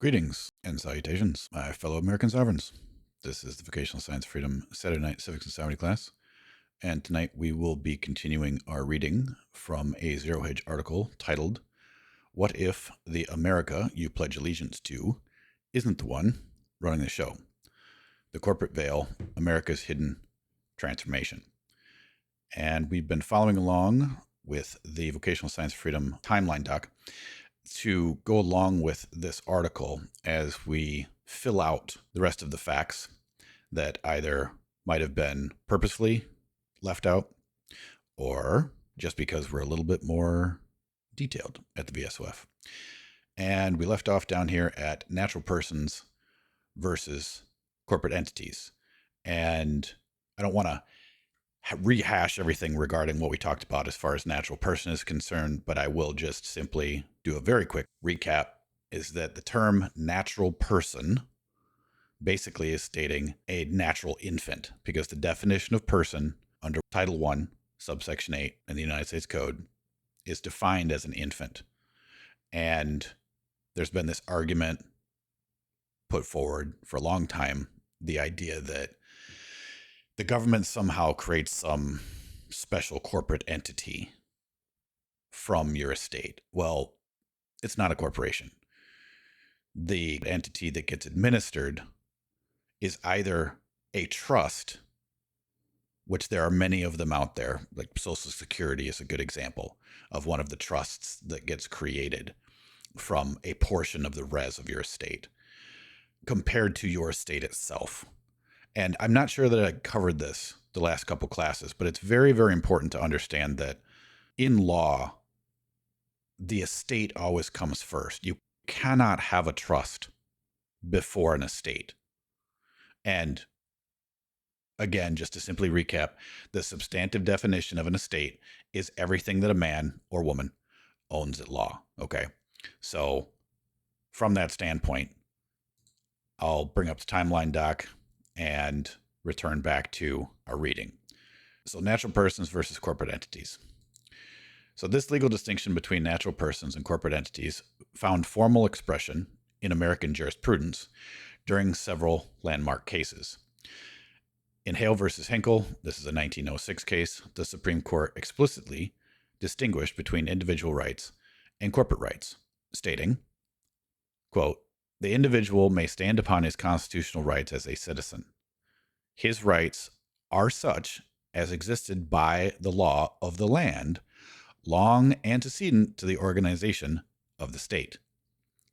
Greetings and salutations, my fellow American sovereigns. This is the Vocational Science Freedom Saturday Night Civics and Sovereignty class, and tonight we will be continuing our reading from a Zerohedge article titled, "What If the America You Pledge Allegiance to Isn't the One Running the Show? The Corporate Veil, America's Hidden Transformation." And we've been following along with the Vocational Science Freedom timeline doc to go along with this article as we fill out the rest of the facts that either might have been purposely left out or just because we're a little bit more detailed at the VSOF. And we left off down here at natural persons versus corporate entities. And I don't want to rehash everything regarding what we talked about as far as natural person is concerned, but I will just simply do a very quick recap, is that the term natural person basically is stating a natural infant, because the definition of person under Title I, subsection 8 in the United States Code is defined as an infant. And there's been this argument put forward for a long time, the idea that the government somehow creates some special corporate entity from your estate. Well, it's not a corporation. The entity that gets administered is either a trust, which there are many of them out there, like Social Security is a good example of one of the trusts that gets created from a portion of the res of your estate compared to your estate itself. And I'm not sure that I covered this the last couple classes, but it's very, very important to understand that in law, the estate always comes first. You cannot have a trust before an estate. And again, just to simply recap, the substantive definition of an estate is everything that a man or woman owns at law. Okay. So from that standpoint, I'll bring up the timeline doc and return back to our reading. So natural persons versus corporate entities. So this legal distinction between natural persons and corporate entities found formal expression in American jurisprudence during several landmark cases. In Hale versus Hinkle, this is a 1906 case, the Supreme Court explicitly distinguished between individual rights and corporate rights, stating, quote, "The individual may stand upon his constitutional rights as a citizen. His rights are such as existed by the law of the land, long antecedent to the organization of the state.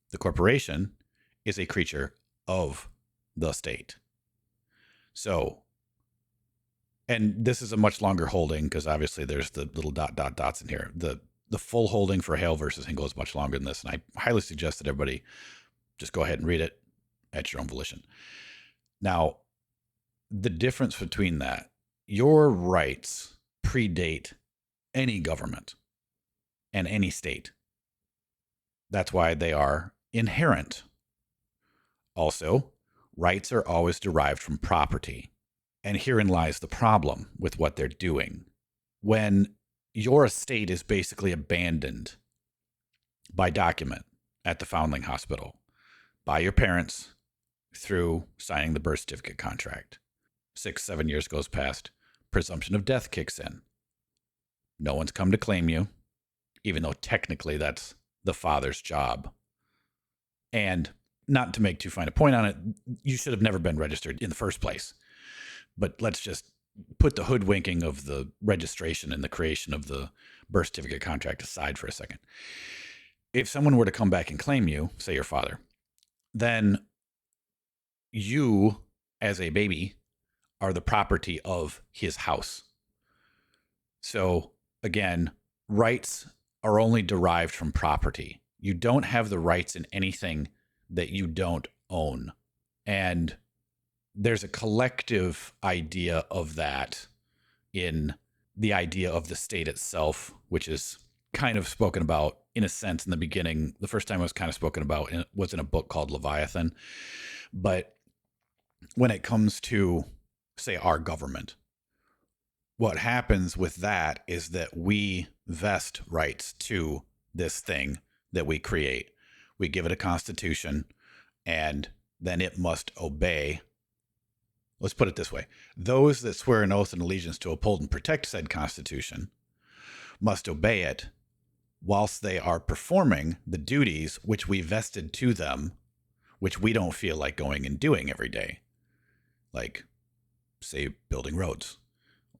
The corporation is a creature of the state." So, and this is a much longer holding because obviously there's the little dots in here. The full holding for Hale versus Hinkle is much longer than this, and I highly suggest that everybody just go ahead and read it at your own volition. Now, the difference between that, your rights predate any government and any state. That's why they are inherent. Also, rights are always derived from property. And herein lies the problem with what they're doing. When your estate is basically abandoned by document at the Foundling Hospital, by your parents through signing the birth certificate contract. 6-7 years goes past, presumption of death kicks in. No one's come to claim you, even though technically that's the father's job. And not to make too fine a point on it, you should have never been registered in the first place. But let's just put the hoodwinking of the registration and the creation of the birth certificate contract aside for a second. If someone were to come back and claim you, say your father, then you, as a baby, are the property of his house. So, again, rights are only derived from property. You don't have the rights in anything that you don't own. And there's a collective idea of that in the idea of the state itself, which is kind of spoken about in a sense in the beginning. The first time it was kind of spoken about was in a book called Leviathan. But when it comes to, say, our government, what happens with that is that we vest rights to this thing that we create. We give it a constitution. and then it must obey. Let's put it this way. Those that swear an oath and allegiance to uphold and protect said Constitution must obey it whilst they are performing the duties which we vested to them, which we don't feel like going and doing every day. Like, say, building roads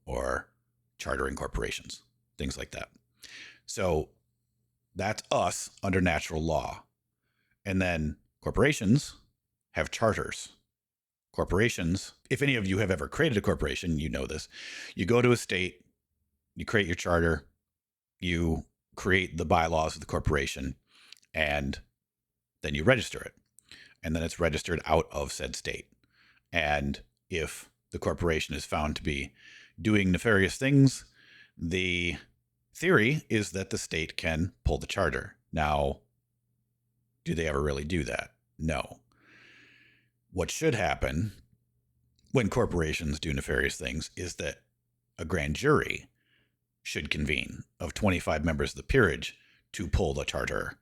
or chartering corporations, things like that. So that's us under natural law. And then corporations have charters. Corporations, if any of you have ever created a corporation, you know this. You go to a state, you create your charter, you create the bylaws of the corporation, and then you register it. And then it's registered out of said state. And if the corporation is found to be doing nefarious things, the theory is that the state can pull the charter. Now, do they ever really do that? No. What should happen when corporations do nefarious things is that a grand jury should convene of 25 members of the peerage to pull the charter.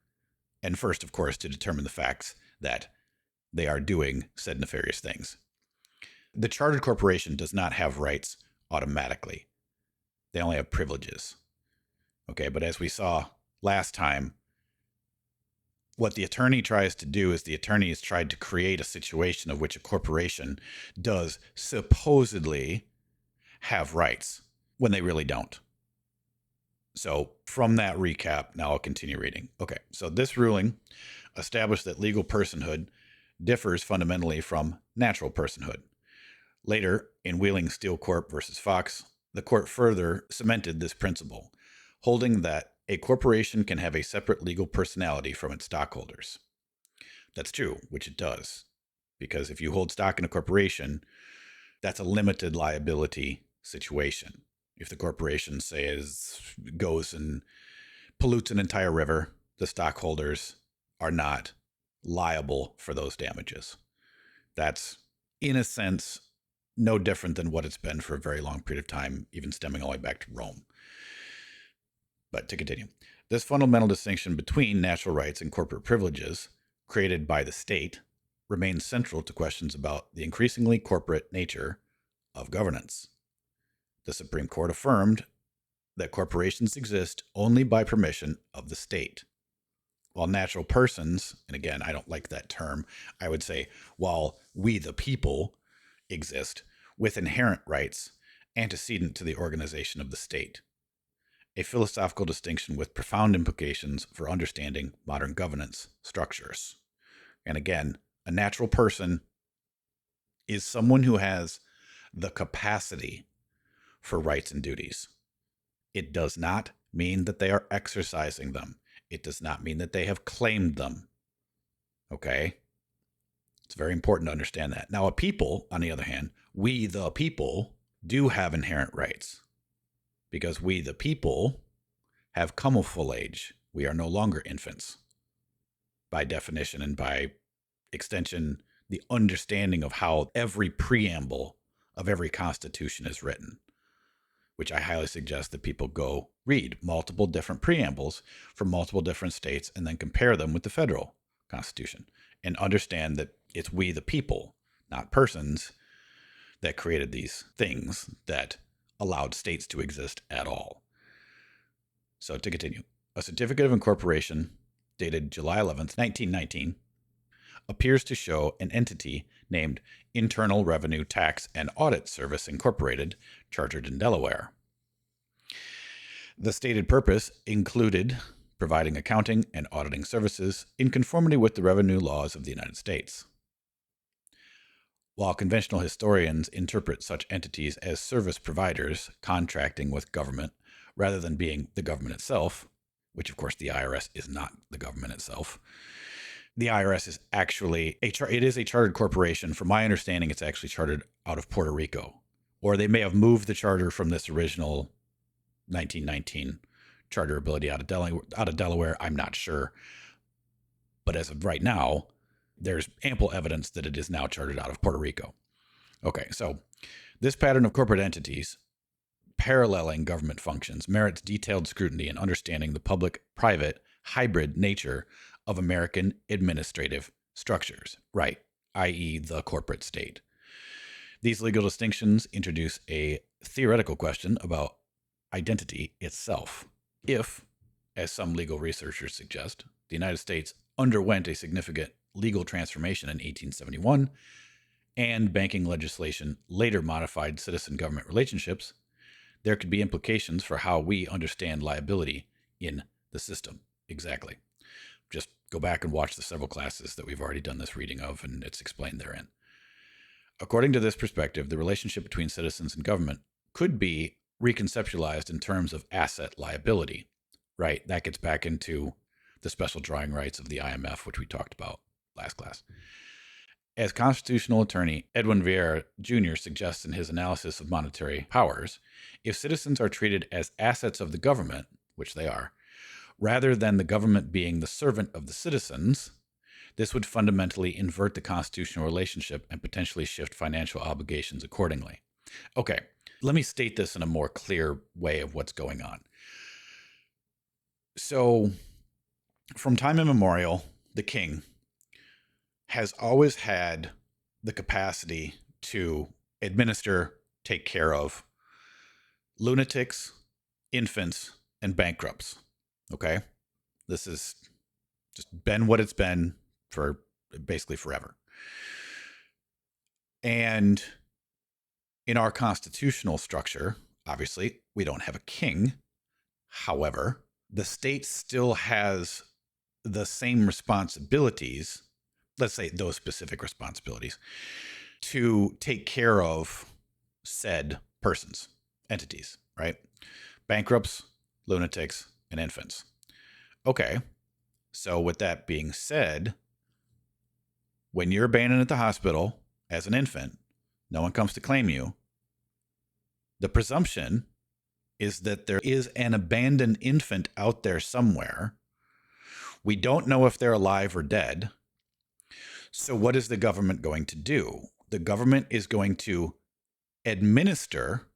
And first, of course, to determine the facts that they are doing said nefarious things. The chartered corporation does not have rights automatically. They only have privileges. Okay, but as we saw last time, what the attorney tries to do is the attorney has tried to create a situation of which a corporation does supposedly have rights when they really don't. So from that recap, now I'll continue reading. Okay, so this ruling established that legal personhood differs fundamentally from natural personhood. Later, in Wheeling Steel Corp versus Fox, the court further cemented this principle, holding that a corporation can have a separate legal personality from its stockholders. That's true, which it does, because if you hold stock in a corporation, that's a limited liability situation. If the corporation, say, goes and pollutes an entire river, the stockholders are not liable for those damages. That's, in a sense, no different than what it's been for a very long period of time, even stemming all the way back to Rome. But to continue, this fundamental distinction between natural rights and corporate privileges created by the state remains central to questions about the increasingly corporate nature of governance. The Supreme Court affirmed that corporations exist only by permission of the state, while natural persons, and again, I don't like that term, I would say, while we the people exist with inherent rights antecedent to the organization of the state. A philosophical distinction with profound implications for understanding modern governance structures. And again, a natural person is someone who has the capacity for rights and duties. It does not mean that they are exercising them. It does not mean that they have claimed them. Okay? It's very important to understand that. Now, a people, on the other hand, we the people, do have inherent rights. Because we the people have come of full age. We are no longer infants. By definition and by extension, the understanding of how every preamble of every constitution is written, which I highly suggest that people go read multiple different preambles from multiple different states and then compare them with the federal constitution and understand that it's we the people, not persons, that created these things that allowed states to exist at all. So to continue, a certificate of incorporation dated July 11th, 1919, appears to show an entity named Internal Revenue Tax and Audit Service Incorporated, chartered in Delaware. The stated purpose included providing accounting and auditing services in conformity with the revenue laws of the United States. While conventional historians interpret such entities as service providers contracting with government rather than being the government itself, which of course the IRS is not the government itself, the IRS is actually it is a chartered corporation. From my understanding, it's actually chartered out of Puerto Rico, or they may have moved the charter from this original 1919 charter ability out of Delaware. I'm not sure, but as of right now, there's ample evidence that it is now chartered out of Puerto Rico. Okay, so this pattern of corporate entities paralleling government functions merits detailed scrutiny in understanding the public-private hybrid nature of American administrative structures, right, i.e., the corporate state. These legal distinctions introduce a theoretical question about identity itself. If, as some legal researchers suggest, the United States underwent a significant legal transformation in 1871, and banking legislation later modified citizen-government relationships, there could be implications for how we understand liability in the system. Exactly. Just go back and watch the several classes that we've already done this reading of, and it's explained therein. According to this perspective, the relationship between citizens and government could be reconceptualized in terms of asset liability. Right, that gets back into the special drawing rights of the IMF, which we talked about last class. As constitutional attorney Edwin Vieira Jr. suggests in his analysis of monetary powers, if citizens are treated as assets of the government, which they are, rather than the government being the servant of the citizens, this would fundamentally invert the constitutional relationship and potentially shift financial obligations accordingly. Okay, let me state this in a more clear way of what's going on. So, from time immemorial, the king has always had the capacity to administer, take care of lunatics, infants, and bankrupts. Okay? This has just been what it's been for basically forever. And in our constitutional structure, obviously, we don't have a king. However, the state still has the same responsibilities, let's say those specific responsibilities, to take care of said persons, entities, right? Bankrupts, lunatics, and infants. Okay, so with that being said, when you're abandoned at the hospital as an infant, no one comes to claim you, the presumption is that there is an abandoned infant out there somewhere. We don't know if they're alive or dead. So what is the government going to do? The government is going to administer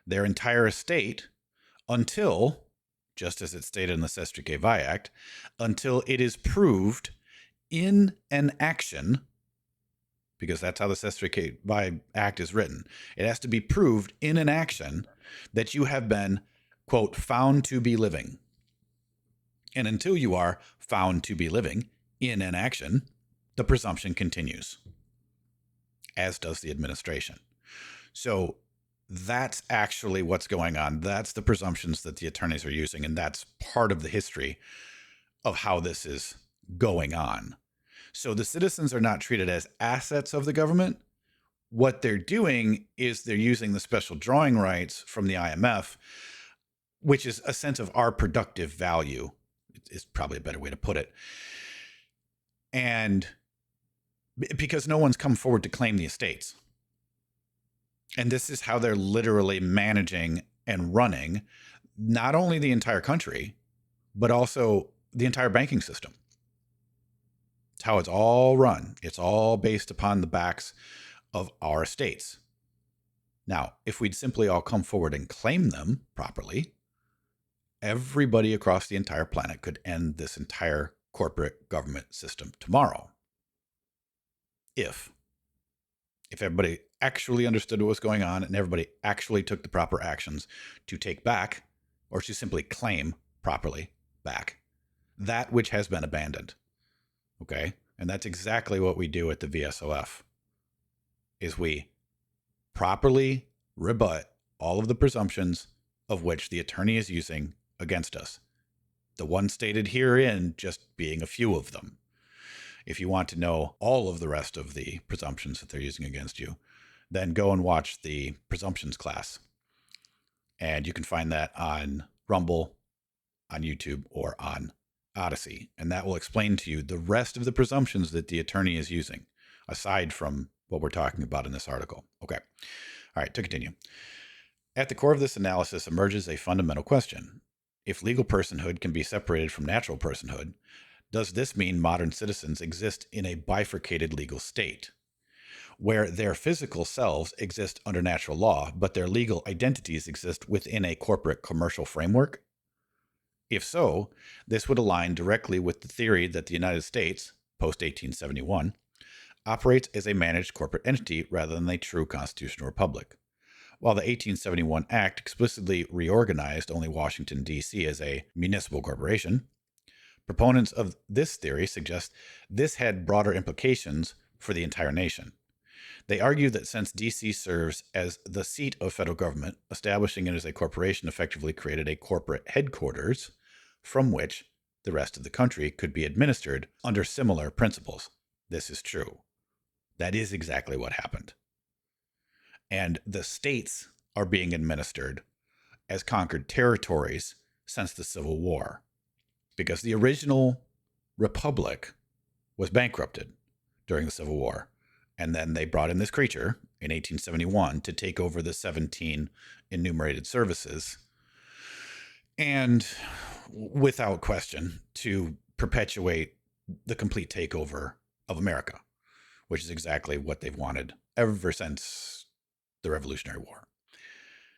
their entire estate until, just as it's stated in the Sestrique Vi Act, until it is proved in an action, because that's how the Sestrique Vi Act is written. It has to be proved in an action that you have been, quote, found to be living. And until you are found to be living in an action, the presumption continues, as does the administration. So that's actually what's going on. That's the presumptions that the attorneys are using, and that's part of the history of how this is going on. So the citizens are not treated as assets of the government. What they're doing is they're using the special drawing rights from the IMF, which is a sense of our productive value, is probably a better way to put it. And because no one's come forward to claim the estates. And this is how they're literally managing and running not only the entire country, but also the entire banking system. It's how it's all run. It's all based upon the backs of our estates. Now, if we'd simply all come forward and claim them properly, everybody across the entire planet could end this entire corporate government system tomorrow. If everybody actually understood what was going on and everybody actually took the proper actions to take back, or to simply claim properly back, that which has been abandoned. Okay? And that's exactly what we do at the VSOF, is we properly rebut all of the presumptions of which the attorney is using against us. The one stated herein just being a few of them. If you want to know all of the rest of the presumptions that they're using against you, then go and watch the presumptions class. And you can find that on Rumble, on YouTube, or on Odysee. And that will explain to you the rest of the presumptions that the attorney is using, aside from what we're talking about in this article. Okay. All right, to continue. At the core of this analysis emerges a fundamental question. If legal personhood can be separated from natural personhood, does this mean modern citizens exist in a bifurcated legal state, where their physical selves exist under natural law, but their legal identities exist within a corporate commercial framework? If so, this would align directly with the theory that the United States, post 1871, operates as a managed corporate entity rather than a true constitutional republic. While the 1871 Act explicitly reorganized only Washington, D.C. as a municipal corporation, proponents of this theory suggest this had broader implications for the entire nation. They argue that since D.C. serves as the seat of federal government, establishing it as a corporation effectively created a corporate headquarters from which the rest of the country could be administered under similar principles. This is true. That is exactly what happened. And the states are being administered as conquered territories since the Civil War, because the original republic was bankrupted during the Civil War. And then they brought in this creature in 1871 to take over the 17 enumerated services. And without question, to perpetuate the complete takeover of America, which is exactly what they've wanted ever since the Revolutionary War.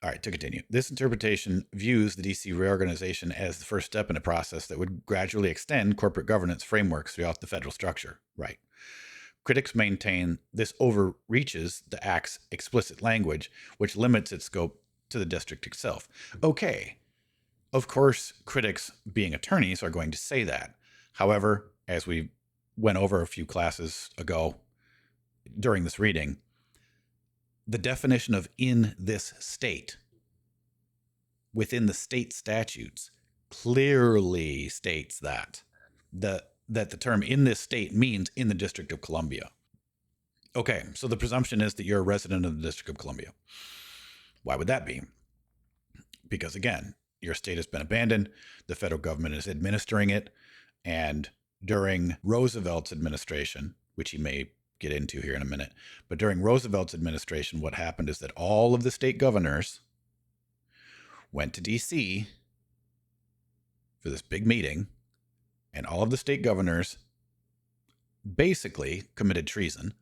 All right, to continue. This interpretation views the DC reorganization as the first step in a process that would gradually extend corporate governance frameworks throughout the federal structure. Right. Critics maintain this overreaches the Act's explicit language, which limits its scope to the district itself. Okay. Of course, critics, being attorneys, are going to say that. However, as we went over a few classes ago during this reading, the definition of in this state within the state statutes clearly states that the term in this state means in the District of Columbia. Okay, so the presumption is that you're a resident of the District of Columbia. Why would that be? Because again, your state has been abandoned, the federal government is administering it, and during Roosevelt's administration, which he may get into here in a minute, but during Roosevelt's administration, what happened is that all of the state governors went to D.C. for this big meeting, and all of the state governors basically committed treason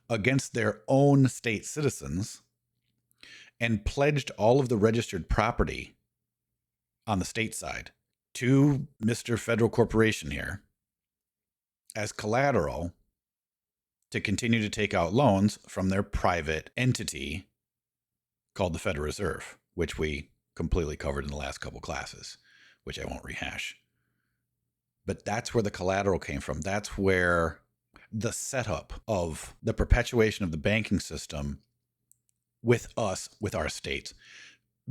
against their own state citizens and pledged all of the registered property on the state side to Mr. Federal Corporation here as collateral to continue to take out loans from their private entity called the Federal Reserve, which we completely covered in the last couple classes, which I won't rehash. But that's where the collateral came from. That's where the setup of the perpetuation of the banking system with us, with our states,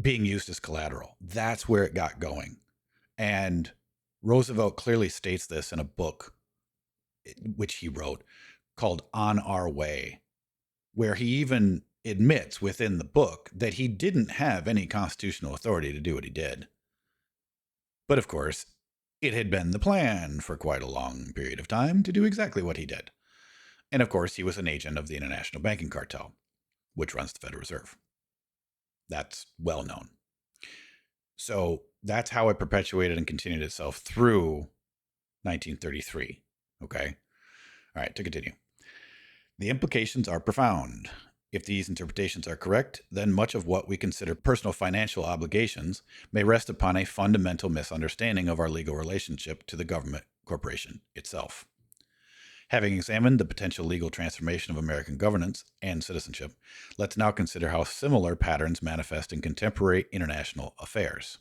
being used as collateral. That's where it got going. And Roosevelt clearly states this in a book which he wrote called On Our Way, where he even admits within the book that he didn't have any constitutional authority to do what he did. But of course, it had been the plan for quite a long period of time to do exactly what he did. And of course, he was an agent of the international banking cartel, which runs the Federal Reserve. That's well known. So that's how it perpetuated and continued itself through 1933. Okay? All right, to continue. The implications are profound. If these interpretations are correct, then much of what we consider personal financial obligations may rest upon a fundamental misunderstanding of our legal relationship to the government corporation itself. Having examined the potential legal transformation of American governance and citizenship, let's now consider how similar patterns manifest in contemporary international affairs.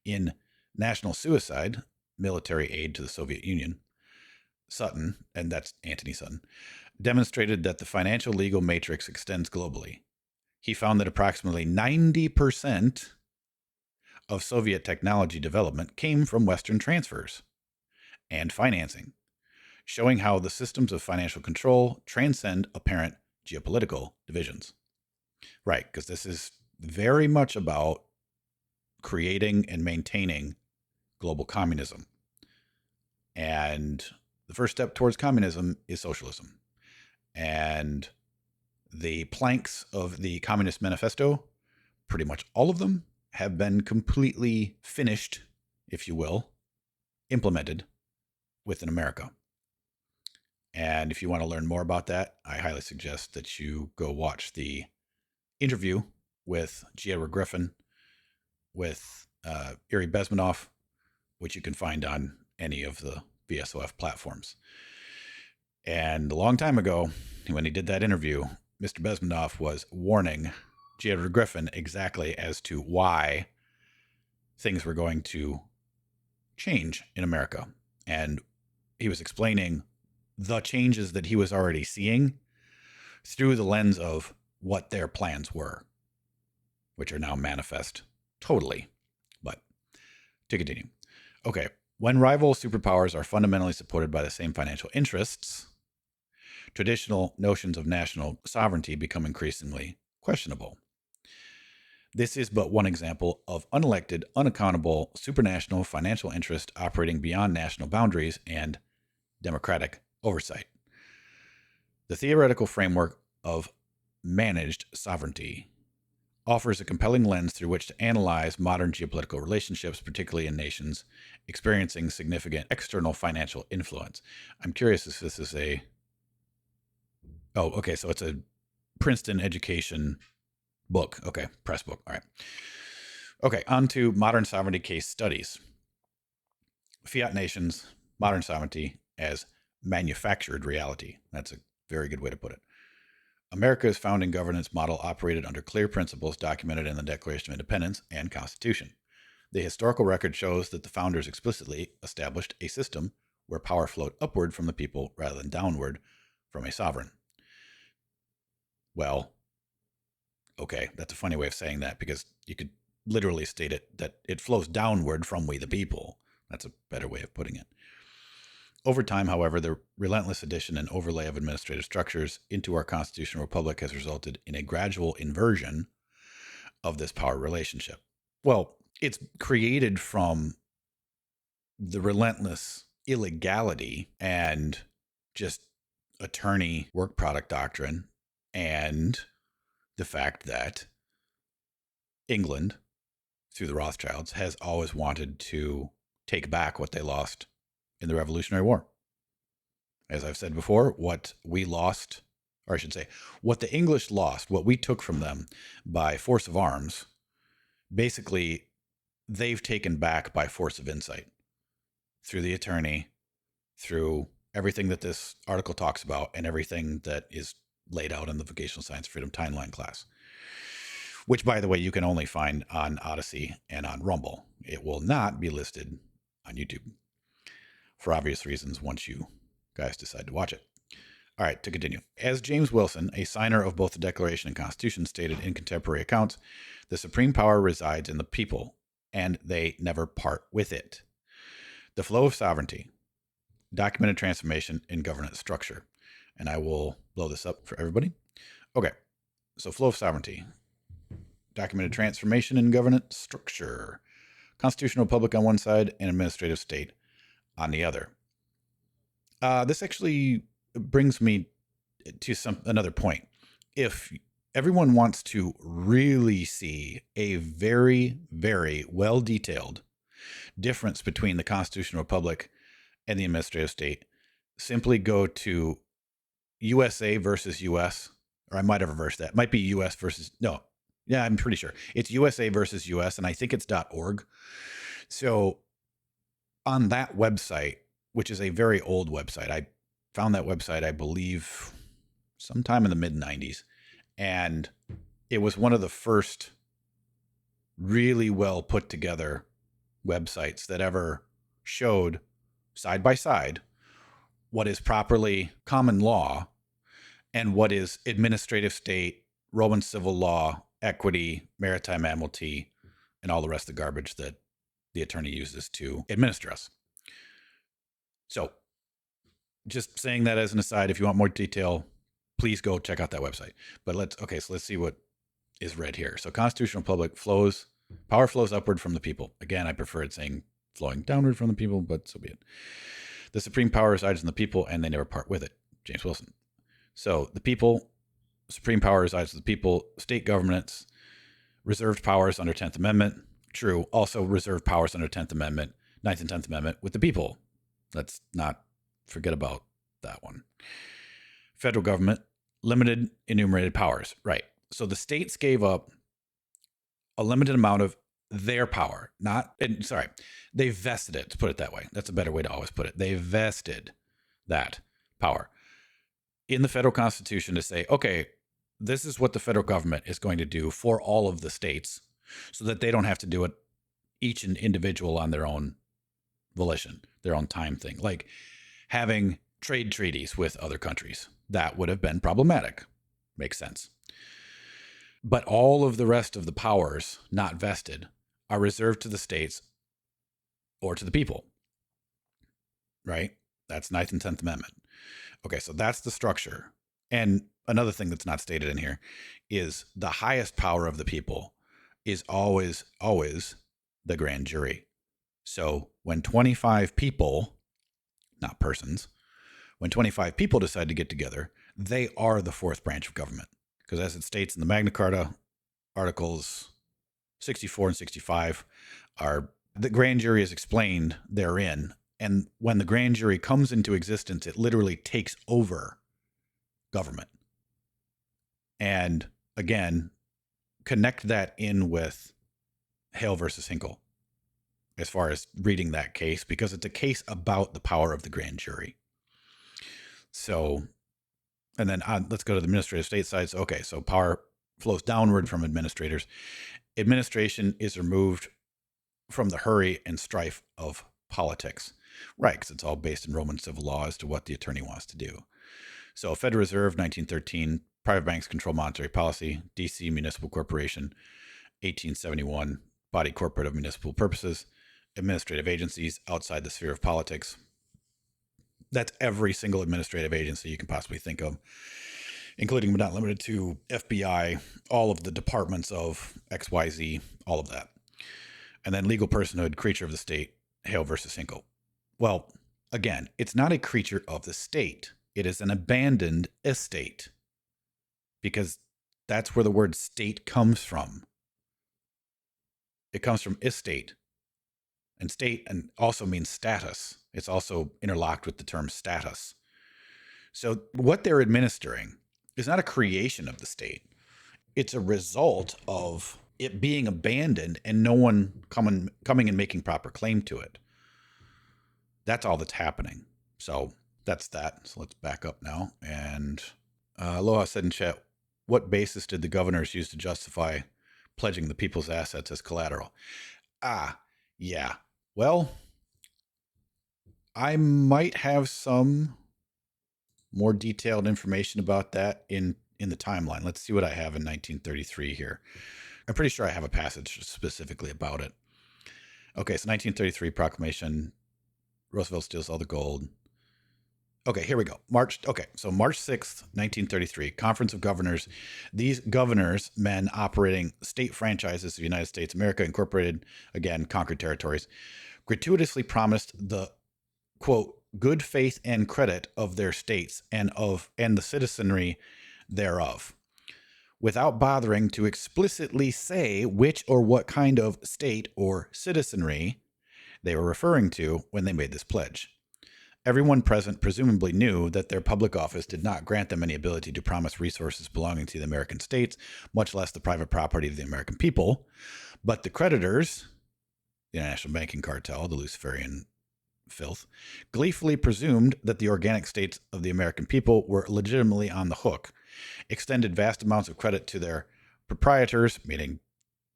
In National Suicide, Military Aid to the Soviet Union, Sutton, and that's Anthony Sutton, demonstrated that the financial legal matrix extends globally. He found that approximately 90% of Soviet technology development came from Western transfers and financing, showing how the systems of financial control transcend apparent geopolitical divisions. Right, because this is very much about creating and maintaining global communism. And the first step towards communism is socialism. And the planks of the Communist Manifesto, pretty much all of them, have been completely finished, if you will, implemented within America. And if you want to learn more about that, I highly suggest that you go watch the interview with G. Edward Griffin with Yuri Bezmenov, which you can find on any of the VSOF platforms. And a long time ago, when he did that interview, Mr. Besmanoff was warning G. Edward Griffin exactly as to why things were going to change in America. And he was explaining the changes that he was already seeing through the lens of what their plans were, which are now manifest totally. But to continue. Okay, when rival superpowers are fundamentally supported by the same financial interests, traditional notions of national sovereignty become increasingly questionable. This is but one example of unelected, unaccountable, supranational financial interest operating beyond national boundaries and democratic oversight. The theoretical framework of managed sovereignty offers a compelling lens through which to analyze modern geopolitical relationships, particularly in nations experiencing significant external financial influence. I'm curious if this is so it's a Princeton education book. Okay, press book. All right. Okay, on to modern sovereignty case studies. Fiat nations, modern sovereignty as manufactured reality. That's a very good way to put it. America's founding governance model operated under clear principles documented in the Declaration of Independence and Constitution. The historical record shows that the founders explicitly established a system where power flowed upward from the people rather than downward from a sovereign. Well, okay, that's a funny way of saying that because you could literally state it that it flows downward from we the people. That's a better way of putting it. Over time, however, the relentless addition and overlay of administrative structures into our constitutional republic has resulted in a gradual inversion of this power relationship. Well, it's created from the relentless illegality and just attorney work product doctrine and the fact that England, through the Rothschilds, has always wanted to take back what they lost in the Revolutionary War. As I've said before, what we lost, or I should say, what the English lost, what we took from them by force of arms, basically they've taken back by force of insight through the attorney, through everything that this article talks about and everything that is laid out in the Vocational Science Freedom Timeline class, which, by the way, you can only find on Odysee and on Rumble. It will not be listed on YouTube for obvious reasons once you guys decide to watch it. All right, to continue. As James Wilson, a signer of both the Declaration and Constitution, stated in contemporary accounts, the supreme power resides in the people, and they never part with it. The flow of sovereignty, documented transformation in governance structure. And I will blow this up for everybody. Okay, so flow of sovereignty, documented transformation in governance structure, constitutional republic on one side and administrative state on the other. This actually brings me to another point. If everyone wants to really see a very, very well-detailed difference between the constitutional republic and the administrative state, simply go to USA versus US, or I might have reversed that. It might be US versus, no. Yeah, I'm pretty sure. It's USA versus US, and I think it's .org. So on that website, which is a very old website, I found that website, I believe, sometime in the mid-90s. And it was one of the first really well put together websites that ever showed side by side what is properly common law and what is administrative state, Roman civil law, equity, maritime admiralty, and all the rest of the garbage that the attorney uses to administer us. So just saying that as an aside, if you want more detail, please go check out that website. But let's see what is read here. So constitutional republic power flows upward from the people. Again, I prefer it saying flowing downward from the people, but so be it. The supreme power resides in the people, and they never part with it. James Wilson. So the people, supreme power resides with the people, state governments, reserved powers under 10th Amendment. True. Also reserved powers under 10th Amendment, 9th and 10th Amendment with the people. Let's not forget about that one. Federal government, limited enumerated powers. Right. So the states gave up a limited amount of their power. They vested it, to put it that way. That's a better way to always put it. They vested that power. in the federal constitution to say, okay, this is what the federal government is going to do for all of the states so that they don't have to do it each and individual on their own volition, their own time thing. Like having trade treaties with other countries. That would have been problematic. Makes sense. But all of the rest of the powers not vested are reserved to the states or to the people. Right? That's 9th and 10th Amendment. Okay, so that's the structure. And another thing that's not stated in here is the highest power of the people is always the grand jury. So when 25 people, not persons, when 25 people decide to get together, they are the fourth branch of government. Because as it states in the Magna Carta, Articles 64 and 65, the grand jury is explained therein. And when the grand jury comes into existence, it literally takes over government. And again, connect that in with Hale versus Hinkle as far as reading that case, because it's a case about the power of the grand jury. So, and then let's go to the administrative state side. So, okay, so power flows downward from administrators. Administration is removed from the hurry and strife of politics. Right, because it's all based in Roman civil law as to what the attorney wants to do. So Federal Reserve, 1913, private banks control monetary policy, D.C. Municipal Corporation, 1871, body corporate of municipal purposes, administrative agencies outside the sphere of politics. That's every single administrative agency you can possibly think of, including but not limited to FBI, all of the departments of XYZ, all of that. And then legal personhood, creature of the state, Hale versus Hinkle. Well, again, it's not a creature of the state. It is an abandoned estate, because that's where the word state comes from. It comes from estate, and state and also means status. It's also interlocked with the term status. So what they're administering is not a creation of the state. It's a result of it being abandoned and no one coming and making proper claim to it. That's all that's happening. So that's that. So let's back up now. And Aloha said in chat, what basis did the governors use to justify pledging the people's assets as collateral? Yeah. Well, I might have some more detailed information about that in the timeline. Let's see what I have in 1933 here. I'm pretty sure I have a passage specifically about it. Okay, so 1933 proclamation, Roosevelt steals all the gold. Okay, here we go. March 6th, 1933, Conference of Governors. These governors, men operating state franchises of the United States, America Incorporated, again, conquered territories, gratuitously promised the, quote, good faith and credit of their states and the citizenry thereof, without bothering to explicitly say which or what kind of state or citizenry they were referring to when they made this pledge. Everyone present presumably knew that their public office did not grant them any ability to promise resources belonging to the American states, much less the private property of the American people. But the creditors, the international banking cartel, the Luciferian filth, gleefully presumed that the organic states of the American people were legitimately on the hook, extended vast amounts of credit to their proprietors, meaning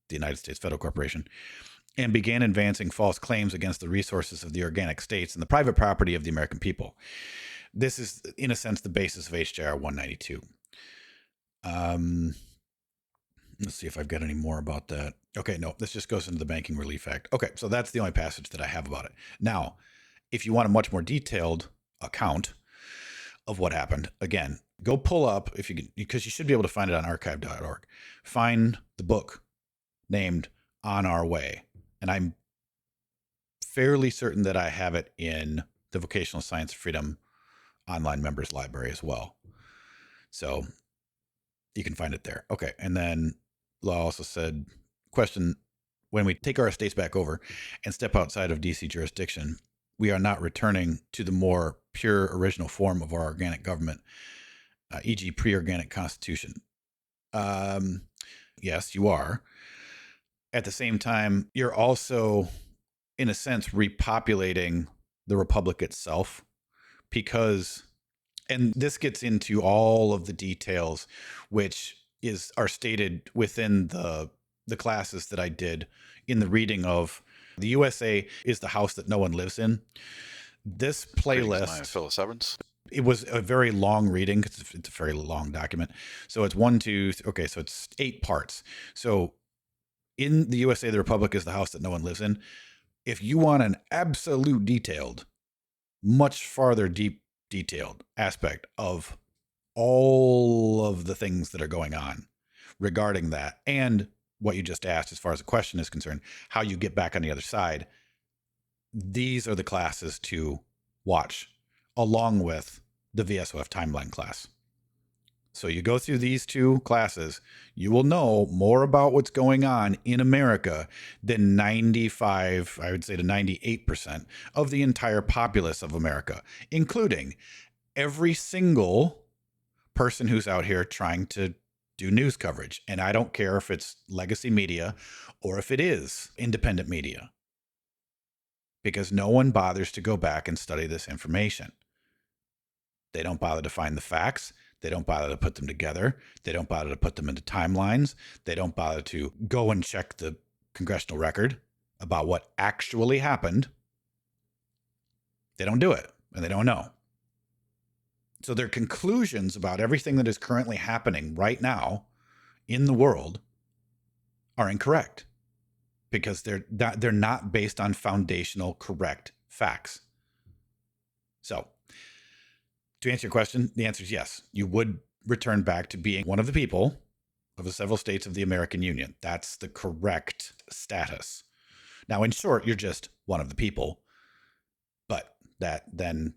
the United States Federal Corporation, and began advancing false claims against the resources of the organic states and the private property of the American people. This is, in a sense, the basis of HJR 192. Let's see if I've got any more about that. Okay, no, this just goes into the Banking Relief Act. Okay, so that's the only passage that I have about it. Now, if you want a much more detailed account of what happened, again, go pull up, if you can, because you should be able to find it on archive.org. Find the book named On Our Way. And I'm fairly certain that I have it in the Vocational Science Freedom online members library as well. So you can find it there. Okay. And then Law also said, question, when we take our estates back over and step outside of DC jurisdiction, we are not returning to the more pure original form of our organic government, e.g. pre-organic constitution. Yes, you are. At the same time, you're also, in a sense, repopulating the republic itself, because And this gets into all of the details, which are stated within the classes that I did in the reading of The USA is the House That No One Lives In. This playlist, my fellow sovereigns. It was a very long reading because it's a very long document. So it's so it's 8 parts. So in The USA, the Republic is the House That No One Lives In. If you want an absolute detailed, much farther detailed aspect of all of the things that are going on regarding that, and what you just asked as far as the question is concerned, how you get back on the other side, these are the classes to watch along with the VSOF timeline class. So you go through these 2 classes, you will know more about what's going on in America than 95, I would say to 98% of the entire populace of America, including every single person who's out here trying to do news coverage. And I don't care if it's legacy media or if it is independent media, because no one bothers to go back and study this information. They don't bother to find the facts. They don't bother to put them together. They don't bother to put them into timelines. They don't bother to go and check the congressional record about what actually happened. They don't do it, and they don't know. So their conclusions about everything that is currently happening right now in the world are incorrect, because they're not based on foundational correct facts. So to answer your question, the answer is yes. You would return back to being one of the people of the several states of the American Union. That's the correct status. Now, in short, you're just one of the people, but that then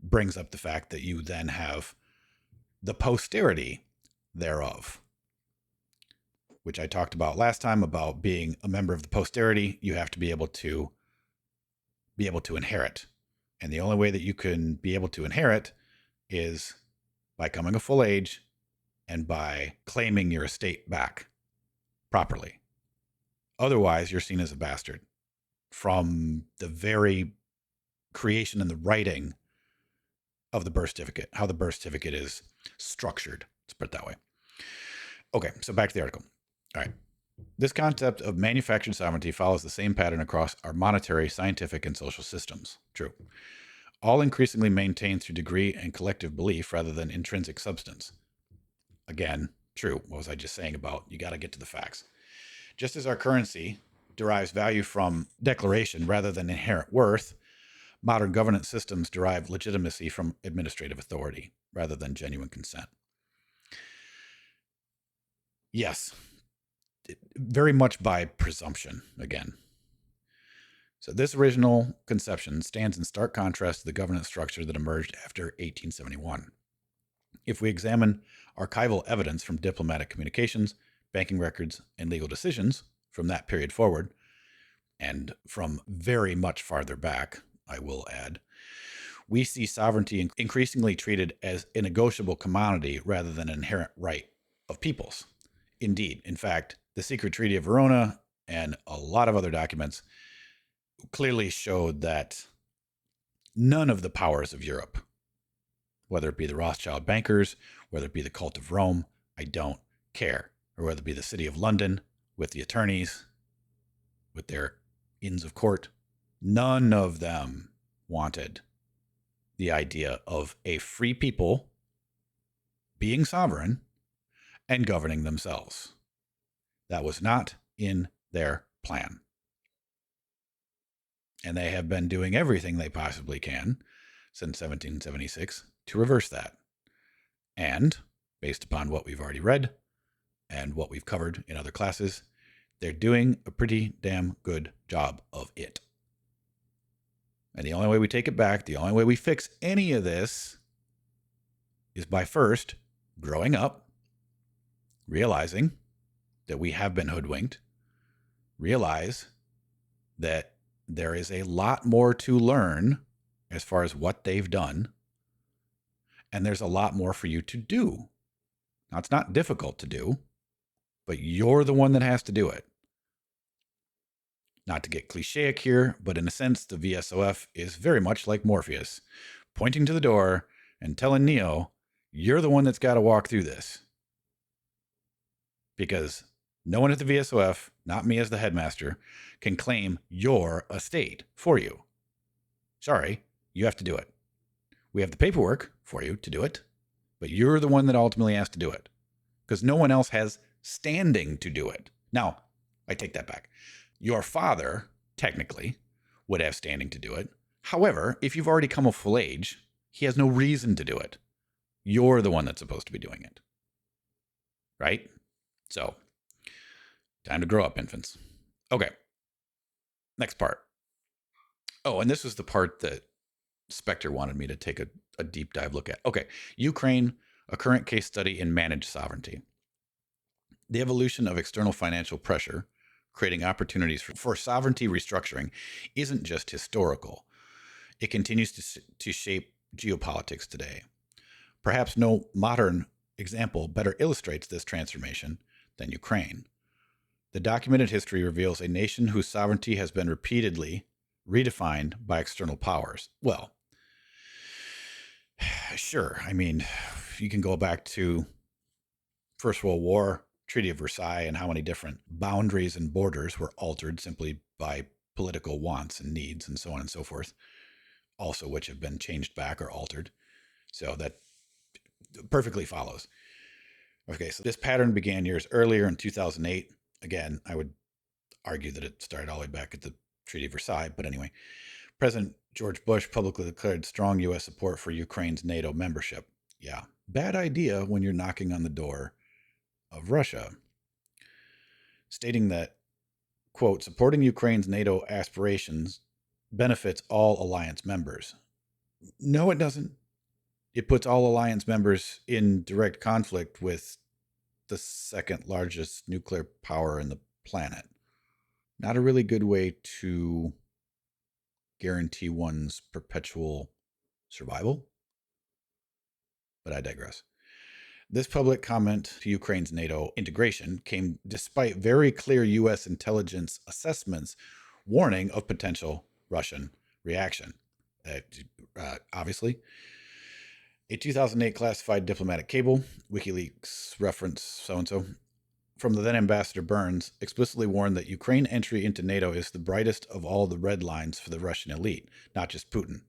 brings up the fact that you then have the posterity thereof, which I talked about last time about being a member of the posterity. You have to be able to inherit. And the only way that you can be able to inherit is by coming of full age and by claiming your estate back properly. Otherwise, you're seen as a bastard from the very creation and the writing of the birth certificate, how the birth certificate is structured. Let's put it that way. Okay, so back to the article. All right. This concept of manufactured sovereignty follows the same pattern across our monetary, scientific, and social systems. True. All increasingly maintained through degree and collective belief rather than intrinsic substance. Again, true. What was I just saying about you got to get to the facts? Just as our currency derives value from declaration rather than inherent worth, modern governance systems derive legitimacy from administrative authority rather than genuine consent. Yes, very much by presumption again. So this original conception stands in stark contrast to the governance structure that emerged after 1871. If we examine archival evidence from diplomatic communications, banking records, and legal decisions from that period forward, and from very much farther back, I will add, we see sovereignty increasingly treated as a negotiable commodity rather than an inherent right of peoples. Indeed, in fact, the Secret Treaty of Verona and a lot of other documents clearly showed that none of the powers of Europe, whether it be the Rothschild bankers, whether it be the cult of Rome, I don't care, or whether it be the city of London with the attorneys, with their inns of court, none of them wanted the idea of a free people being sovereign and governing themselves. That was not in their plan. And they have been doing everything they possibly can since 1776 to reverse that. And based upon what we've already read and what we've covered in other classes, they're doing a pretty damn good job of it. And the only way we take it back, the only way we fix any of this is by first growing up, realizing that we have been hoodwinked, realize that there is a lot more to learn as far as what they've done, and there's a lot more for you to do. Now, it's not difficult to do, but you're the one that has to do it. Not to get clichéic here, but in a sense, the VSOF is very much like Morpheus, pointing to the door, and telling Neo, you're the one that's got to walk through this. Because no one at the VSOF, not me as the headmaster, can claim your estate for you. Sorry, you have to do it. We have the paperwork for you to do it, but you're the one that ultimately has to do it because no one else has standing to do it. Now, I take that back. Your father, technically, would have standing to do it. However, if you've already come of full age, he has no reason to do it. You're the one that's supposed to be doing it. Right? So, time to grow up, infants. Okay. Next part. Oh, and this was the part that Spectre wanted me to take a deep dive look at. Okay. Ukraine, a current case study in managed sovereignty. The evolution of external financial pressure, creating opportunities for sovereignty restructuring, isn't just historical. It continues to shape geopolitics today. Perhaps no modern example better illustrates this transformation than Ukraine. The documented history reveals a nation whose sovereignty has been repeatedly redefined by external powers. Well, sure. I mean, you can go back to First World War, Treaty of Versailles, and how many different boundaries and borders were altered simply by political wants and needs and so on and so forth, also which have been changed back or altered. So that perfectly follows. Okay, so this pattern began years earlier in 2008. Again, I would argue that it started all the way back at the Treaty of Versailles, but anyway, President George Bush publicly declared strong U.S. support for Ukraine's NATO membership. Yeah, bad idea when you're knocking on the door of Russia, stating that, quote, supporting Ukraine's NATO aspirations benefits all alliance members. No, it doesn't. It puts all alliance members in direct conflict with the second largest nuclear power in the planet. Not a really good way to guarantee one's perpetual survival. But I digress. This public comment to Ukraine's NATO integration came despite very clear U.S. intelligence assessments warning of potential Russian reaction. Obviously, a 2008 classified diplomatic cable, WikiLeaks reference so-and-so, from the then Ambassador Burns explicitly warned that Ukraine entry into NATO is the brightest of all the red lines for the Russian elite, not just Putin.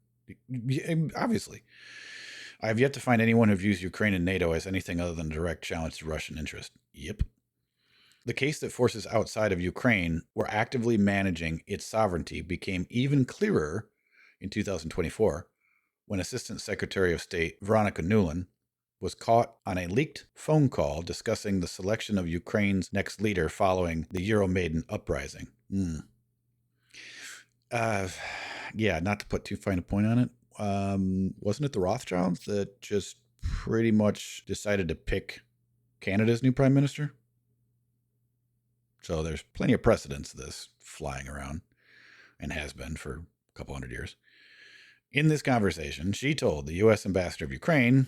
Obviously. I have yet to find anyone who views Ukraine and NATO as anything other than a direct challenge to Russian interest. Yep. The case that forces outside of Ukraine were actively managing its sovereignty became even clearer in 2024 when Assistant Secretary of State Veronica Nuland was caught on a leaked phone call discussing the selection of Ukraine's next leader following the Euromaidan uprising. Yeah, not to put too fine a point on it. Wasn't it the Rothschilds that just pretty much decided to pick Canada's new prime minister? So there's plenty of precedence of this flying around and has been for a couple hundred years. In this conversation, she told the U.S. ambassador of Ukraine,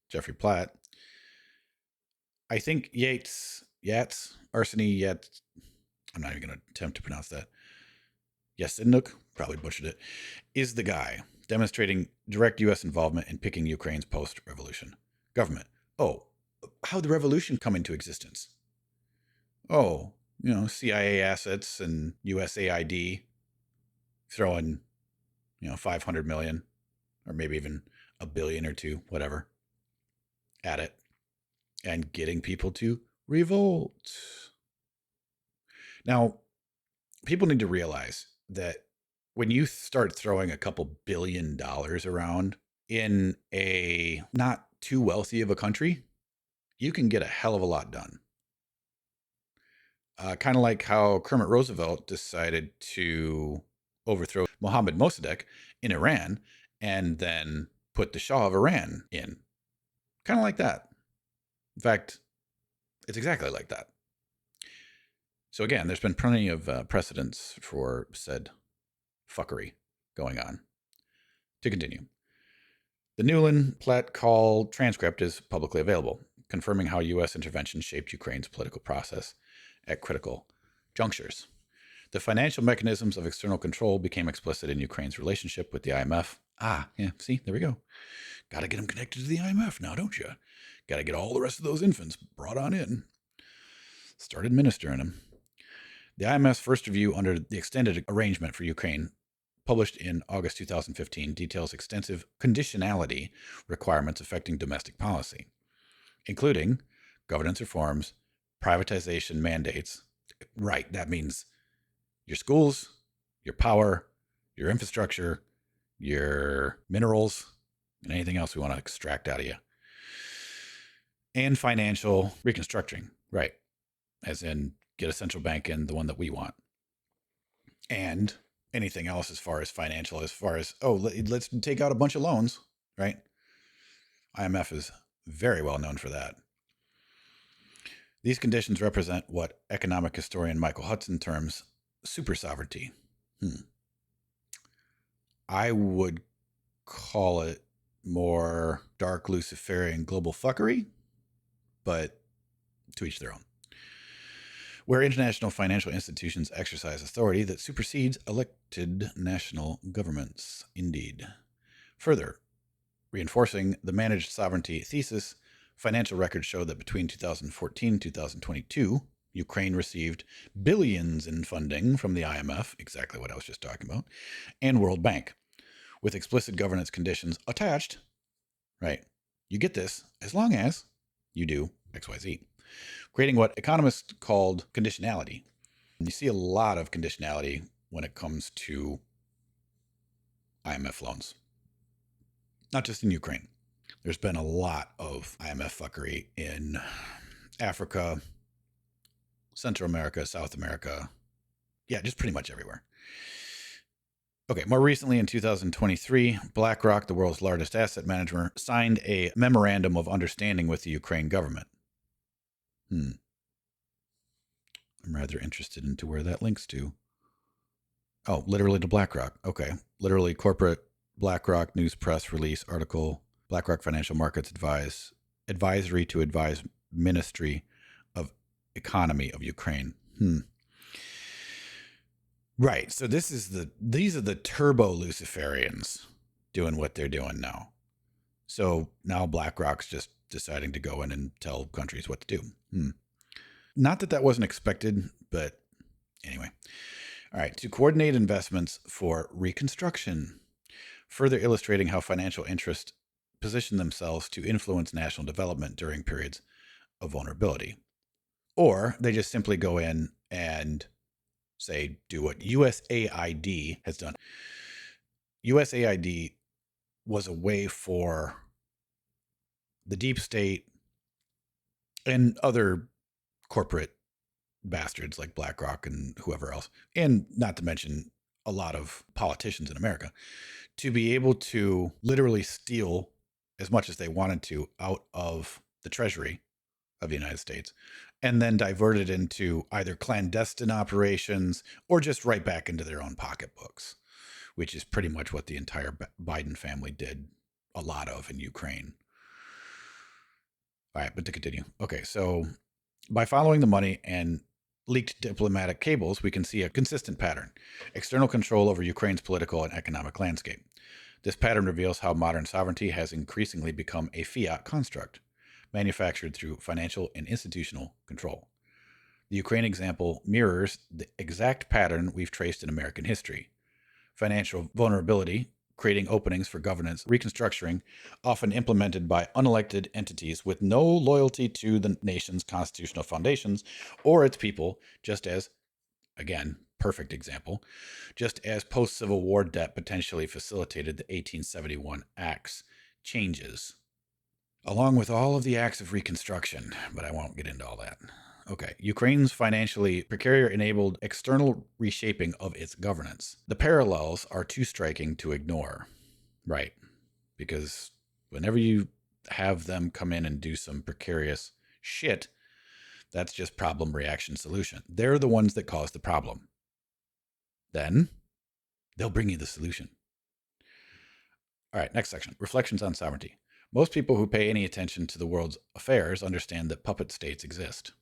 Jeffrey Platt, I think Arseny Yats, I'm not even going to attempt to pronounce that, Yasinuk, probably butchered it, is the guy demonstrating direct U.S. involvement in picking Ukraine's post-revolution government. Oh, how'd the revolution come into existence? Oh, CIA assets and USAID throwing, 500 million or maybe even $1 billion or $2 billion, whatever, at it and getting people to revolt. Now, people need to realize that when you start throwing a couple $1 billion around in a not too wealthy of a country, you can get a hell of a lot done. Kind of like how Kermit Roosevelt decided to overthrow Mohammad Mossadegh in Iran and then put the Shah of Iran in. Kind of like that. In fact, it's exactly like that. So again, there's been plenty of precedents for said fuckery going on. To continue, the Nuland Platt call transcript is publicly available, confirming how U.S. intervention shaped Ukraine's political process at critical junctures. The financial mechanisms of external control became explicit in Ukraine's relationship with the IMF, Ah, yeah, see, there we go. Got to get them connected to the IMF now, don't you? Got to get all the rest of those infants brought on in. Start administering them. The IMF's first review under the extended arrangement for Ukraine, published in August 2015, details extensive conditionality requirements affecting domestic policy, including governance reforms, privatization mandates. Right, that means your schools, your power, your infrastructure, your minerals, and anything else we want to extract out of you. And financial reconstructing, right, as in get a central bank in, the one that we want. And anything else as far as financial, as far as, let's take out a bunch of loans, right? IMF is very well known for that. These conditions represent what economic historian Michael Hudson terms super sovereignty. I would call it more dark Luciferian global fuckery, but to each their own. Where international financial institutions exercise authority that supersedes elected national governments. Indeed. Further, reinforcing the managed sovereignty thesis, financial records show that between 2014 and 2022, Ukraine received billions in funding from the IMF, exactly what I was just talking about, and World Bank, with explicit governance conditions attached. Right. You get this as long as you do XYZ, creating what economists called conditionality. And you see a lot of conditionality when it comes to IMF loans, not just in Ukraine. There's been a lot of IMF fuckery in Africa, Central America, South America. Yeah, just pretty much everywhere. Okay, more recently in 2023, BlackRock, the world's largest asset manager, signed a memorandum of understanding with the Ukraine government. I'm rather interested into where that links to. Oh, literally to BlackRock. Okay. Literally corporate BlackRock news press release article, BlackRock Financial Markets advisory to advise Ministry of Economy of Ukraine. Right. So these are the turbo Luciferians doing what they're doing now. So now BlackRock's just deciding to go in and tell countries what to do. Not that wasn't expected, but anyway. All right. To coordinate investments for reconstruction, further illustrating how financial interests position themselves to influence national development during periods of vulnerability. Or they just simply go in and say, do what USAID has done. USAID was a way for the deep state and other corporate bastards like BlackRock and whoever else, and not to mention a lot of politicians in America, to be able to literally steal as much as they wanted to out of the Treasury of the United States and then divert it into either clandestine operations or just right back into their own pocketbooks, which is pretty much what the entire Biden family did a lot of in Ukraine. All right, but to continue. Okay, so by following the money and leaked diplomatic cables, we can see a consistent pattern: external control over Ukraine's political and economic landscape. This pattern reveals how modern sovereignty has increasingly become a fiat construct, manufactured through financial and institutional control. The Ukraine example mirrors the exact pattern we've traced in American history: financial vulnerability, creating openings for governance, reconstructing, often implemented by unelected entities with no loyalty to the nation's constitutional foundations or its people, just as, again, perfect example, just as post-Civil War debt potentially facilitated the 1871 Act's changes, along with all of the acts of reconstruction, but I won't get into all that. Okay, Ukraine's financially precarious enabled external reshaping of its governance. The parallels are too striking to ignore, right? Because whenever you have them come in and do some precarious shit, that's just problem, reaction, solution. They're the ones that cause the problem. Then they'll bring you the solution. All right, next section, reflections on sovereignty. Most people who pay any attention to the world's affairs understand that puppet states exist.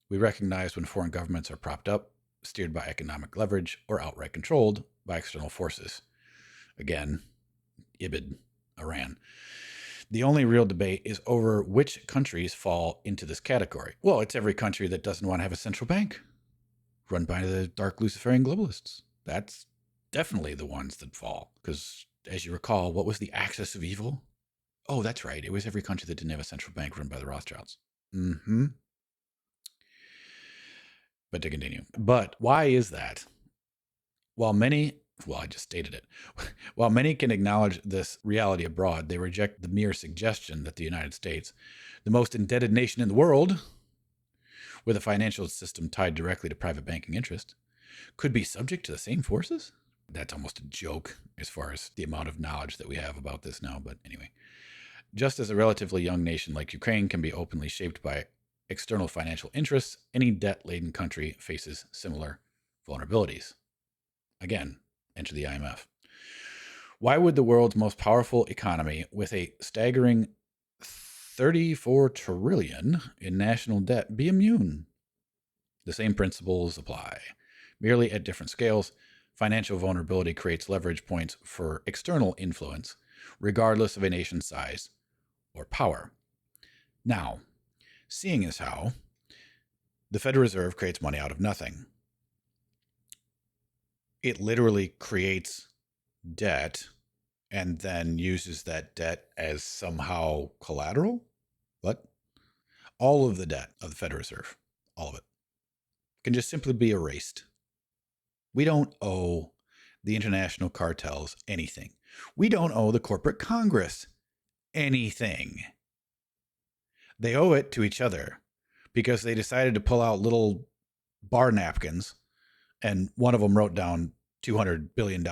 We recognize when foreign governments are propped up, steered by economic leverage, or outright controlled by external forces. Again, Ibid, Iran. The only real debate is over which countries fall into this category. Well, it's every country that doesn't want to have a central bank run by the dark Luciferian globalists. That's definitely the ones that fall. Because, as you recall, what was the axis of evil? Oh, that's right. It was every country that didn't have a central bank run by the Rothschilds. Mm-hmm. But to continue. But why is that? I just stated it. While many can acknowledge this reality abroad, they reject the mere suggestion that the United States, the most indebted nation in the world, with a financial system tied directly to private banking interest, could be subject to the same forces? That's almost a joke as far as the amount of knowledge that we have about this now. But anyway, just as a relatively young nation like Ukraine can be openly shaped by external financial interests, any debt-laden country faces similar vulnerabilities. Again, enter the IMF. Why would the world's most powerful economy, with a staggering 34 trillion in national debt, be immune? The same principles apply. Merely at different scales, financial vulnerability creates leverage points for external influence, regardless of a nation's size or power. Now, seeing as how the Federal Reserve creates money out of nothing, it literally creates debt and then uses that debt as somehow collateral? What? All of the debt of the Federal Reserve, all of it, can just simply be erased. We don't owe the international cartels anything. We don't owe the corporate Congress anything. They owe it to each other because they decided to pull out little bar napkins, and one of them wrote down $200 billion.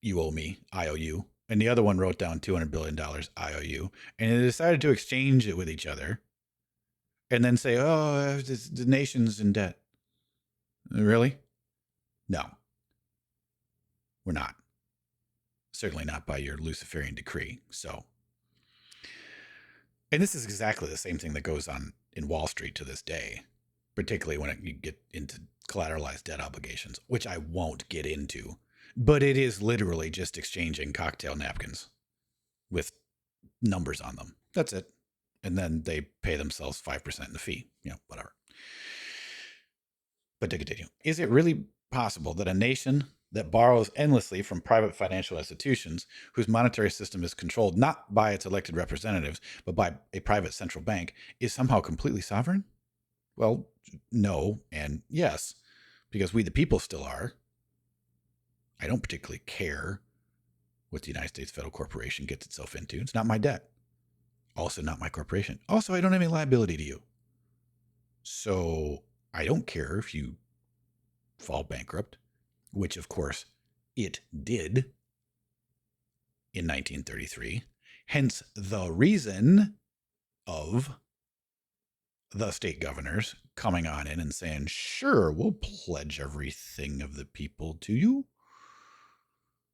You owe me, I owe you. And the other one wrote down $200 billion, I owe you. And they decided to exchange it with each other and then say, oh, the nation's in debt. Really? No. We're not. Certainly not by your Luciferian decree. So, and this is exactly the same thing that goes on in Wall Street to this day, particularly when you get into collateralized debt obligations, which I won't get into, but it is literally just exchanging cocktail napkins with numbers on them. That's it. And then they pay themselves 5% in the fee, whatever. But to continue, is it really possible that a nation that borrows endlessly from private financial institutions, whose monetary system is controlled not by its elected representatives, but by a private central bank, is somehow completely sovereign? Well, no and yes, because we the people still are. I don't particularly care what the United States Federal Corporation gets itself into. It's not my debt. Also not my corporation. Also, I don't have any liability to you. So I don't care if you fall bankrupt, which of course it did in 1933. Hence the reason of the state governors coming on in and saying, sure, we'll pledge everything of the people to you.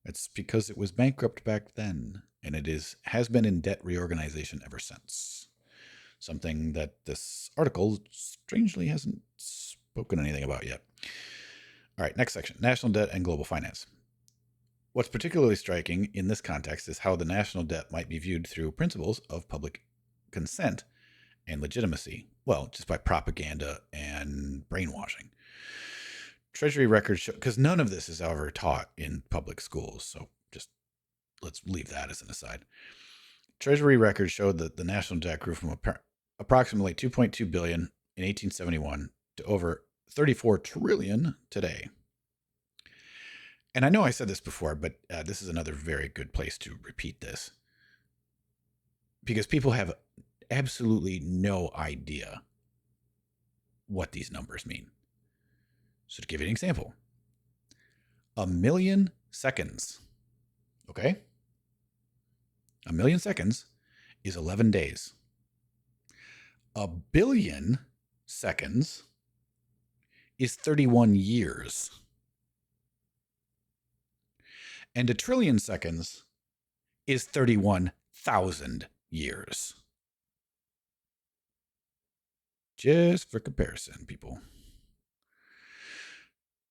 It's because it was bankrupt back then, and it has been in debt reorganization ever since. Something that this article strangely hasn't spoken anything about yet. All right, next section, national debt and global finance. What's particularly striking in this context is how the national debt might be viewed through principles of public consent and legitimacy. Well, just by propaganda and brainwashing. Treasury records show, because none of this is ever taught in public schools, so just let's leave that as an aside. Treasury records showed that the national debt grew from approximately $2.2 billion in 1871 to over $34 trillion today. And I know I said this before, but this is another very good place to repeat this, because people have absolutely no idea what these numbers mean. So to give you an example, 1 million seconds, okay? 1 million seconds is 11 days. 1 billion seconds is 31 years. And 1 trillion seconds is 31,000 years. Just for comparison, people.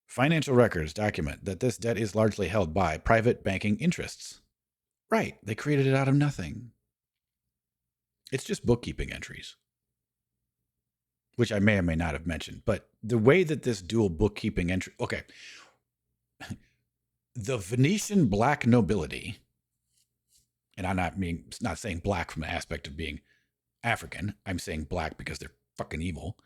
Financial records document that this debt is largely held by private banking interests, Right. They created it out of nothing. It's just bookkeeping entries, which I may or may not have mentioned. But the way that this dual bookkeeping entry, okay, the Venetian black nobility, and I'm not saying black from the aspect of being African. I'm saying black because they're fucking evil.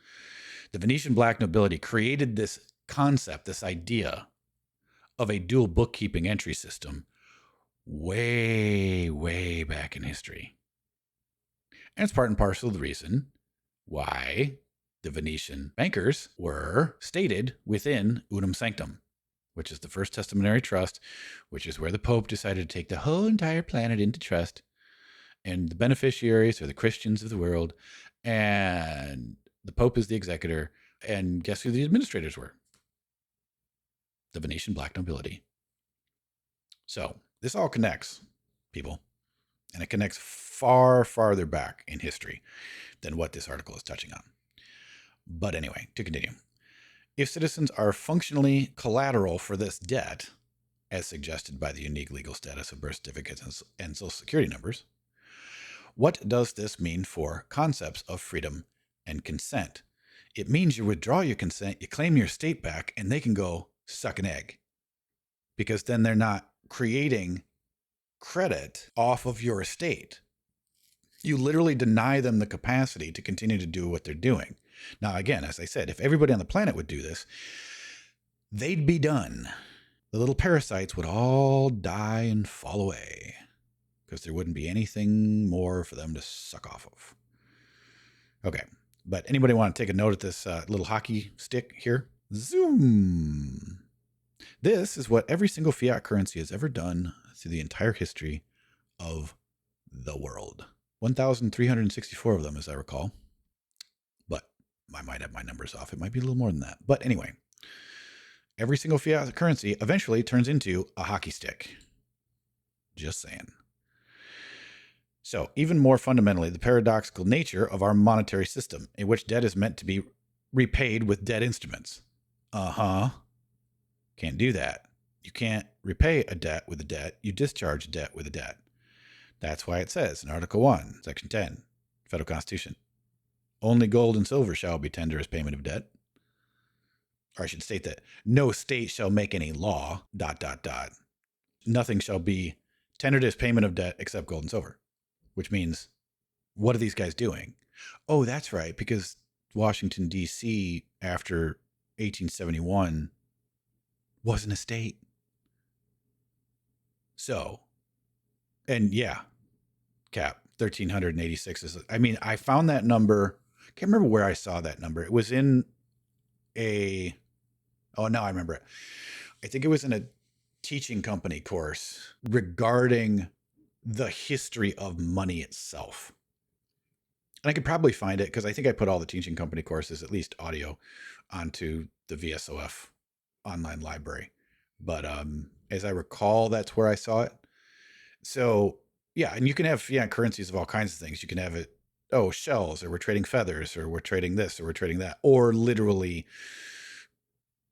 The Venetian black nobility created this concept, this idea of a dual bookkeeping entry system way, way back in history. And it's part and parcel of the reason why the Venetian bankers were stated within Unum Sanctum, which is the first testamentary trust, which is where the Pope decided to take the whole entire planet into trust. And the beneficiaries are the Christians of the world. And the Pope is the executor. And guess who the administrators were? The Venetian black nobility. So this all connects, people. And it connects far farther back in history than what this article is touching on. But anyway, to continue. If citizens are functionally collateral for this debt, as suggested by the unique legal status of birth certificates and social security numbers, what does this mean for concepts of freedom and consent? It means you withdraw your consent, you claim your estate back, and they can go suck an egg. Because then they're not creating credit off of your estate. You literally deny them the capacity to continue to do what they're doing. Now, again, as I said, if everybody on the planet would do this, they'd be done. The little parasites would all die and fall away because there wouldn't be anything more for them to suck off of. Okay, but anybody want to take a note at this little hockey stick here? Zoom. This is what every single fiat currency has ever done through the entire history of the world. 1,364 of them, as I recall. But I might have my numbers off. It might be a little more than that. But anyway, every single fiat currency eventually turns into a hockey stick. Just saying. So, even more fundamentally, the paradoxical nature of our monetary system, in which debt is meant to be repaid with debt instruments. Can't do that. You can't repay a debt with a debt. You discharge a debt with a debt. That's why it says in Article 1, Section 10, Federal Constitution, only gold and silver shall be tendered as payment of debt. Or I should state that no state shall make any law, ... Nothing shall be tendered as payment of debt except gold and silver. Which means, what are these guys doing? Oh, that's right, because Washington, D.C., after 1871, wasn't a state. So, and yeah, Cap, 1,386 is, I found that number. I can't remember where I saw that number. It was in now I remember it. I think it was in a teaching company course regarding the history of money itself. And I could probably find it because I think I put all the teaching company courses, at least audio, onto the VSOF online library. But as I recall, that's where I saw it. So yeah, and you can have currencies of all kinds of things. You can have it, shells, or we're trading feathers, or we're trading this, or we're trading that, or literally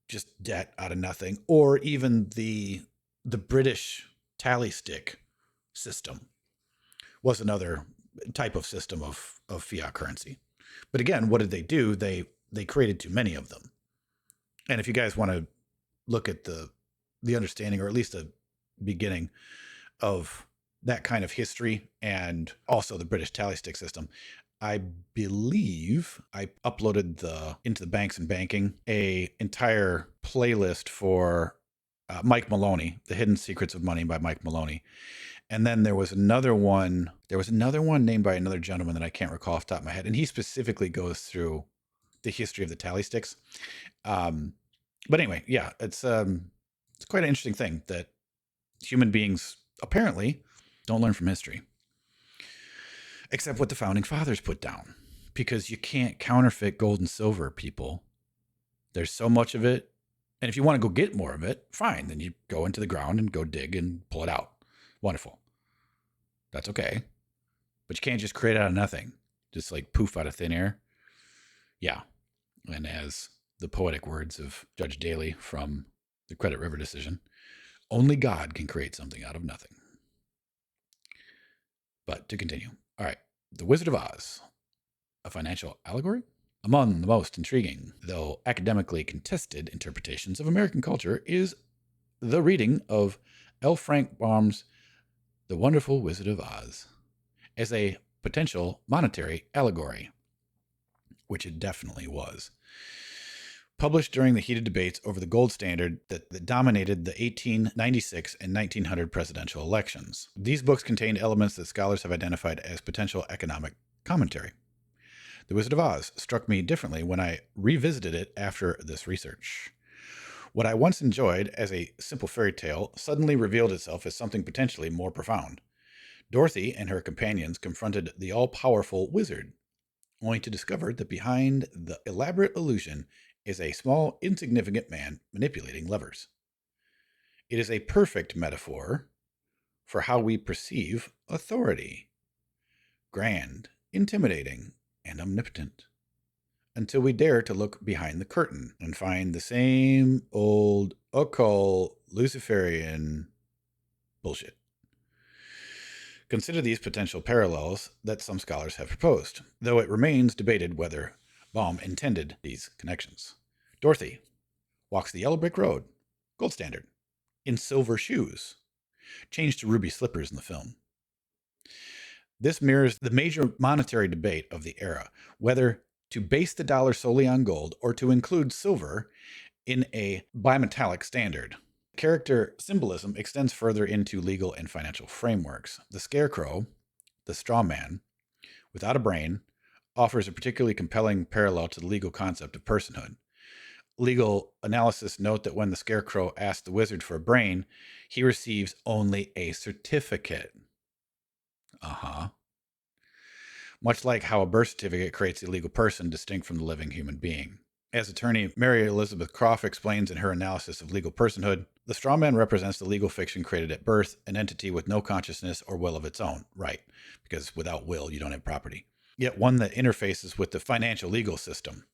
just debt out of nothing, or even the British tally stick system was another type of system of fiat currency. But again, what did they do? They created too many of them. And if you guys want to look at the understanding, or at least a beginning of that kind of history, and also the British tally stick system, I believe I uploaded into the Banks and Banking a entire playlist for Mike Maloney, The Hidden Secrets of Money by Mike Maloney. And then there was another one named by another gentleman that I can't recall off the top of my head. And he specifically goes through the history of the tally sticks. But anyway, yeah, it's quite an interesting thing that human beings apparently don't learn from history. Except what the founding fathers put down. Because you can't counterfeit gold and silver, people. There's so much of it. And if you want to go get more of it, fine. Then you go into the ground and go dig and pull it out. Wonderful. That's okay. But you can't just create out of nothing. Just like poof out of thin air. Yeah. And as the poetic words of Judge Daly from the Credit River decision, only God can create something out of nothing. But to continue. All right. The Wizard of Oz, a financial allegory? Among the most intriguing, though academically contested interpretations of American culture is the reading of L. Frank Baum's The Wonderful Wizard of Oz as a potential monetary allegory, which it definitely was. Published during the heated debates over the gold standard that dominated the 1896 and 1900 presidential elections. These books contained elements that scholars have identified as potential economic commentary. The Wizard of Oz struck me differently when I revisited it after this research. What I once enjoyed as a simple fairy tale suddenly revealed itself as something potentially more profound. Dorothy and her companions confronted the all-powerful wizard, only to discover that behind the elaborate illusion is a small, insignificant man manipulating levers. It is a perfect metaphor for how we perceive authority. Grand, intimidating, and omnipotent. Until we dare to look behind the curtain and find the same old occult Luciferian bullshit. Consider these potential parallels that some scholars have proposed, though it remains debated whether Baum intended these connections. Dorothy walks the yellow brick road, gold standard, in silver shoes, changed to ruby slippers in the film. This mirrors the major monetary debate of the era, whether to base the dollar solely on gold or to include silver in a bimetallic standard. Character symbolism extends further into legal and financial frameworks. The scarecrow, the straw man, without a brain, offers a particularly compelling parallel to the legal concept of personhood. Legal analysis note that when the scarecrow asks the wizard for a brain, he receives only a certificate. Much like how a birth certificate creates a legal person distinct from the living human being. As attorney Mary Elizabeth Croft explains in her analysis of legal personhood, the straw man represents the legal fiction created at birth, an entity with no consciousness or will of its own. Right, because without will, you don't have property. Yet one that interfaces with the financial legal system.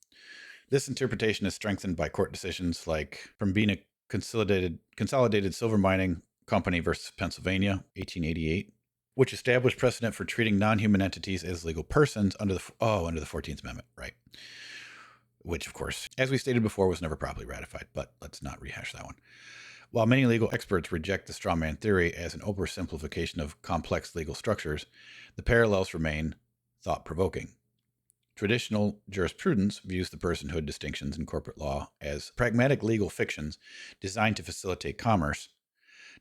This interpretation is strengthened by court decisions like from being a consolidated silver mining company versus Pennsylvania, 1888, which established precedent for treating non-human entities as legal persons under the 14th Amendment, right? Which, of course, as we stated before, was never properly ratified, but let's not rehash that one. While many legal experts reject the straw man theory as an oversimplification of complex legal structures, the parallels remain thought-provoking. Traditional jurisprudence views the personhood distinctions in corporate law as pragmatic legal fictions designed to facilitate commerce,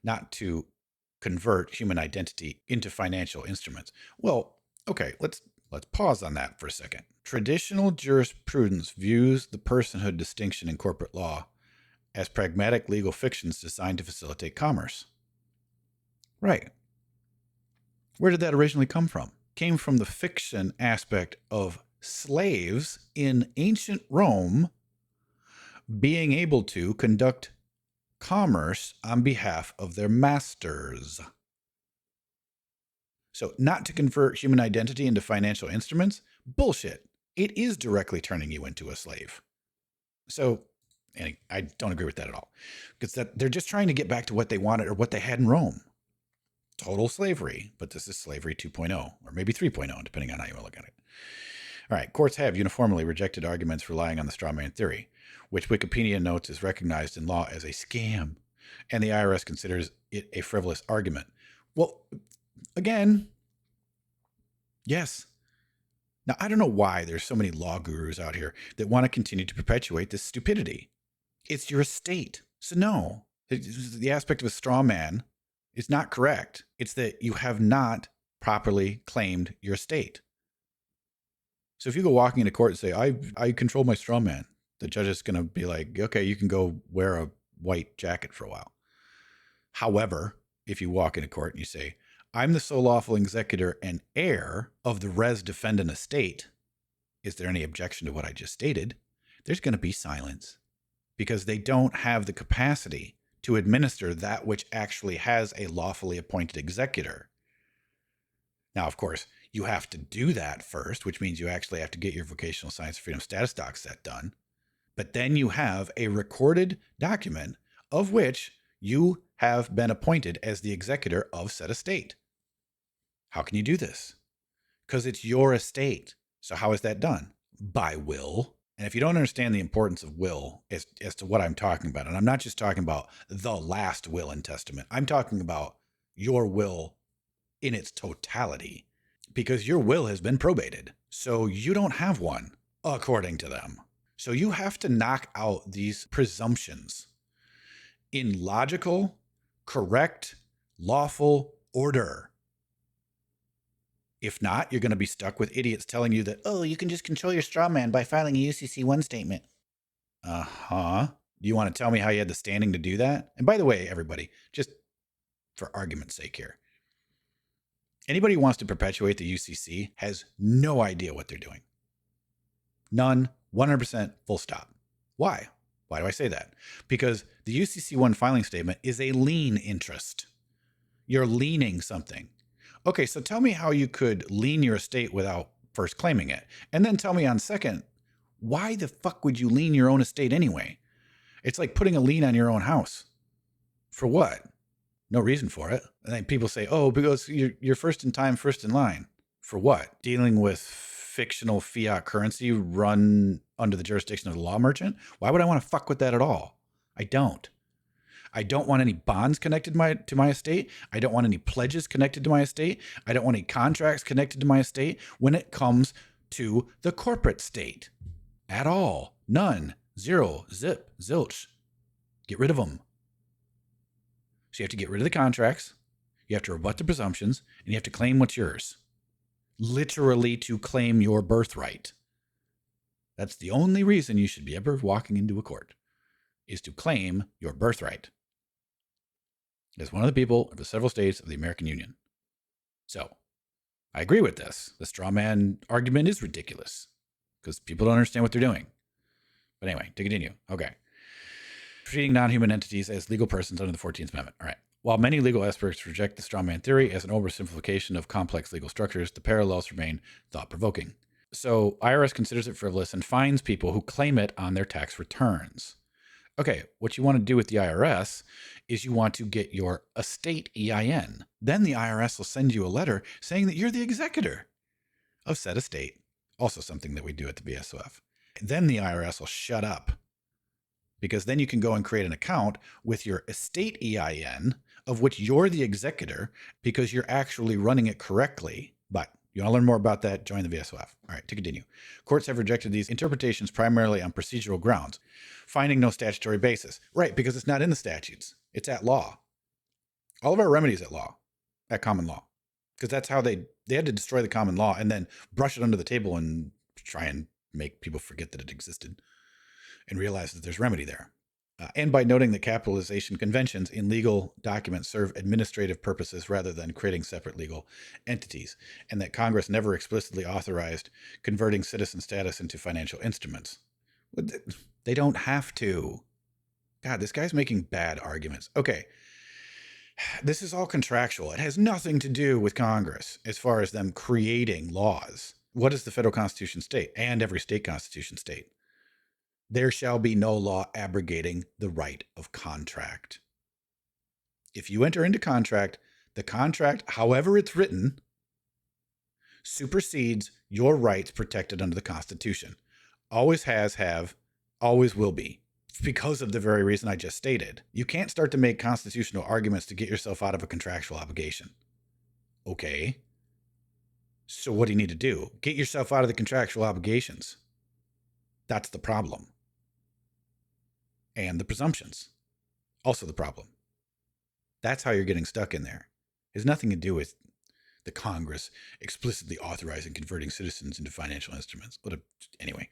not to convert human identity into financial instruments. Well, okay, let's pause on that for a second. Traditional jurisprudence views the personhood distinction in corporate law as pragmatic legal fictions designed to facilitate commerce. Right. Where did that originally come from? It came from the fiction aspect of slaves in ancient Rome being able to conduct commerce on behalf of their masters. So not to convert human identity into financial instruments? Bullshit. It is directly turning you into a slave. So I don't agree with that at all. Because they're just trying to get back to what they wanted or what they had in Rome. Total slavery. But this is slavery 2.0 or maybe 3.0, depending on how you want to look at it. All right. Courts have uniformly rejected arguments relying on the straw man theory, which Wikipedia notes is recognized in law as a scam, and the IRS considers it a frivolous argument. Well, again, yes. Now, I don't know why there's so many law gurus out here that want to continue to perpetuate this stupidity. It's your estate. So no, the aspect of a straw man is not correct. It's that you have not properly claimed your estate. So if you go walking into court and say, I control my straw man, the judge is going to be like, okay, you can go wear a white jacket for a while. However, if you walk into court and you say, I'm the sole lawful executor and heir of the res defendant estate, is there any objection to what I just stated? There's going to be silence because they don't have the capacity to administer that which actually has a lawfully appointed executor. Now, of course, you have to do that first, which means you actually have to get your vocational science freedom status doc set done. But then you have a recorded document of which you have been appointed as the executor of said estate. How can you do this? Because it's your estate. So how is that done? By will. And if you don't understand the importance of will as to what I'm talking about, and I'm not just talking about the last will and testament, I'm talking about your will in its totality, because your will has been probated. So you don't have one, according to them. So you have to knock out these presumptions in logical, correct, lawful order. If not, you're going to be stuck with idiots telling you that, oh, you can just control your straw man by filing a UCC1 statement. Uh-huh. Do you want to tell me how you had the standing to do that? And by the way, everybody, just for argument's sake here, anybody who wants to perpetuate the UCC has no idea what they're doing. None, 100%, full stop. Why? Why do I say that? Because the UCC1 filing statement is a lien interest. You're liening something. Okay, so tell me how you could lien your estate without first claiming it. And then tell me on second, why the fuck would you lien your own estate anyway? It's like putting a lien on your own house. For what? No reason for it. And then people say, oh, because you're first in time, first in line. For what? Dealing with fictional fiat currency run under the jurisdiction of the law merchant? Why would I want to fuck with that at all? I don't. I don't want any bonds connected to my estate. I don't want any pledges connected to my estate. I don't want any contracts connected to my estate when it comes to the corporate state. At all. None. Zero. Zip. Zilch. Get rid of them. So you have to get rid of the contracts. You have to rebut the presumptions. And you have to claim what's yours. Literally to claim your birthright. That's the only reason you should be ever walking into a court, is to claim your birthright as one of the people of the several states of the American Union. So, I agree with this. The straw man argument is ridiculous because people don't understand what they're doing. But anyway, to continue. Okay. Treating non-human entities as legal persons under the 14th Amendment. All right. While many legal experts reject the straw man theory as an oversimplification of complex legal structures, the parallels remain thought-provoking. So, IRS considers it frivolous and fines people who claim it on their tax returns. Okay, what you want to do with the IRS is you want to get your estate EIN. Then the IRS will send you a letter saying that you're the executor of said estate. Also something that we do at the VSOF. Then the IRS will shut up, because then you can go and create an account with your estate EIN of which you're the executor because you're actually running it correctly. But you want to learn more about that? Join the VSOF. All right, to continue. Courts have rejected these interpretations primarily on procedural grounds, finding no statutory basis. Right, because it's not in the statutes. It's at law. All of our remedies at law, at common law. Because that's how they had to destroy the common law and then brush it under the table and try and make people forget that it existed and realize that there's remedy there. And by noting that capitalization conventions in legal documents serve administrative purposes rather than creating separate legal entities, and that Congress never explicitly authorized converting citizen status into financial instruments. They don't have to. God, this guy's making bad arguments. Okay, this is all contractual. It has nothing to do with Congress as far as them creating laws. What does the federal Constitution state? And every state constitution state? There shall be no law abrogating the right of contract. If you enter into contract, the contract, however it's written, supersedes your rights protected under the Constitution. Always has, have, always will be. Because of the very reason I just stated. You can't start to make constitutional arguments to get yourself out of a contractual obligation. Okay. So what do you need to do? Get yourself out of the contractual obligations. That's the problem. And the presumptions. Also the problem. That's how you're getting stuck in there. It has nothing to do with the Congress explicitly authorizing converting citizens into financial instruments. Anyway.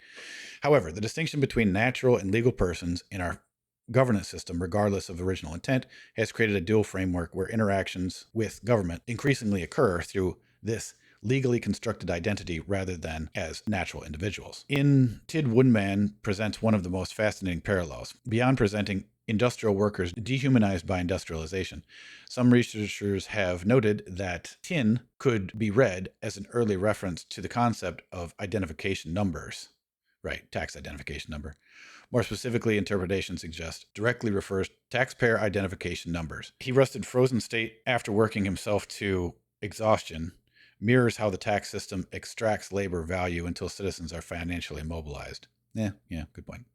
However, the distinction between natural and legal persons in our governance system, regardless of original intent, has created a dual framework where interactions with government increasingly occur through this legally constructed identity rather than as natural individuals. In Tid Woodman presents one of the most fascinating parallels. Beyond presenting industrial workers dehumanized by industrialization, some researchers have noted that tin could be read as an early reference to the concept of identification numbers. Right, tax identification number. More specifically, interpretation suggests directly refers to taxpayer identification numbers. He rusted frozen state after working himself to exhaustion mirrors how the tax system extracts labor value until citizens are financially immobilized. Yeah, good point.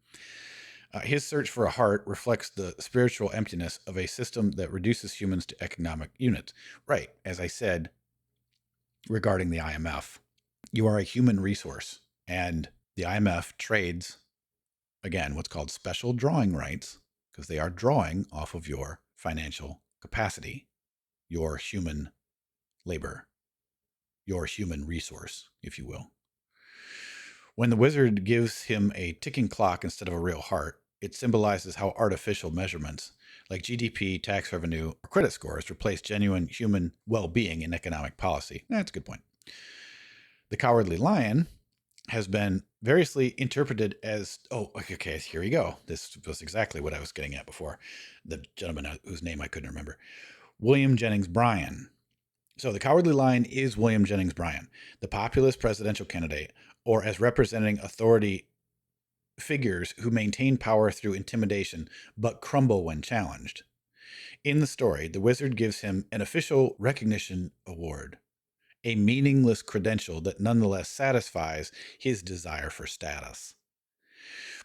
His search for a heart reflects the spiritual emptiness of a system that reduces humans to economic units. Right, as I said regarding the IMF, you are a human resource, and the IMF trades, again, what's called special drawing rights, because they are drawing off of your financial capacity, your human labor, your human resource, if you will. When the wizard gives him a ticking clock instead of a real heart, it symbolizes how artificial measurements like GDP, tax revenue, or credit scores replace genuine human well-being in economic policy. That's a good point. The Cowardly Lion has been variously interpreted as, okay, here we go. This was exactly what I was getting at before. The gentleman whose name I couldn't remember. William Jennings Bryan. So the Cowardly Lion is William Jennings Bryan, the populist presidential candidate, or as representing authority figures who maintain power through intimidation but crumble when challenged. In the story, the wizard gives him an official recognition award, a meaningless credential that nonetheless satisfies his desire for status.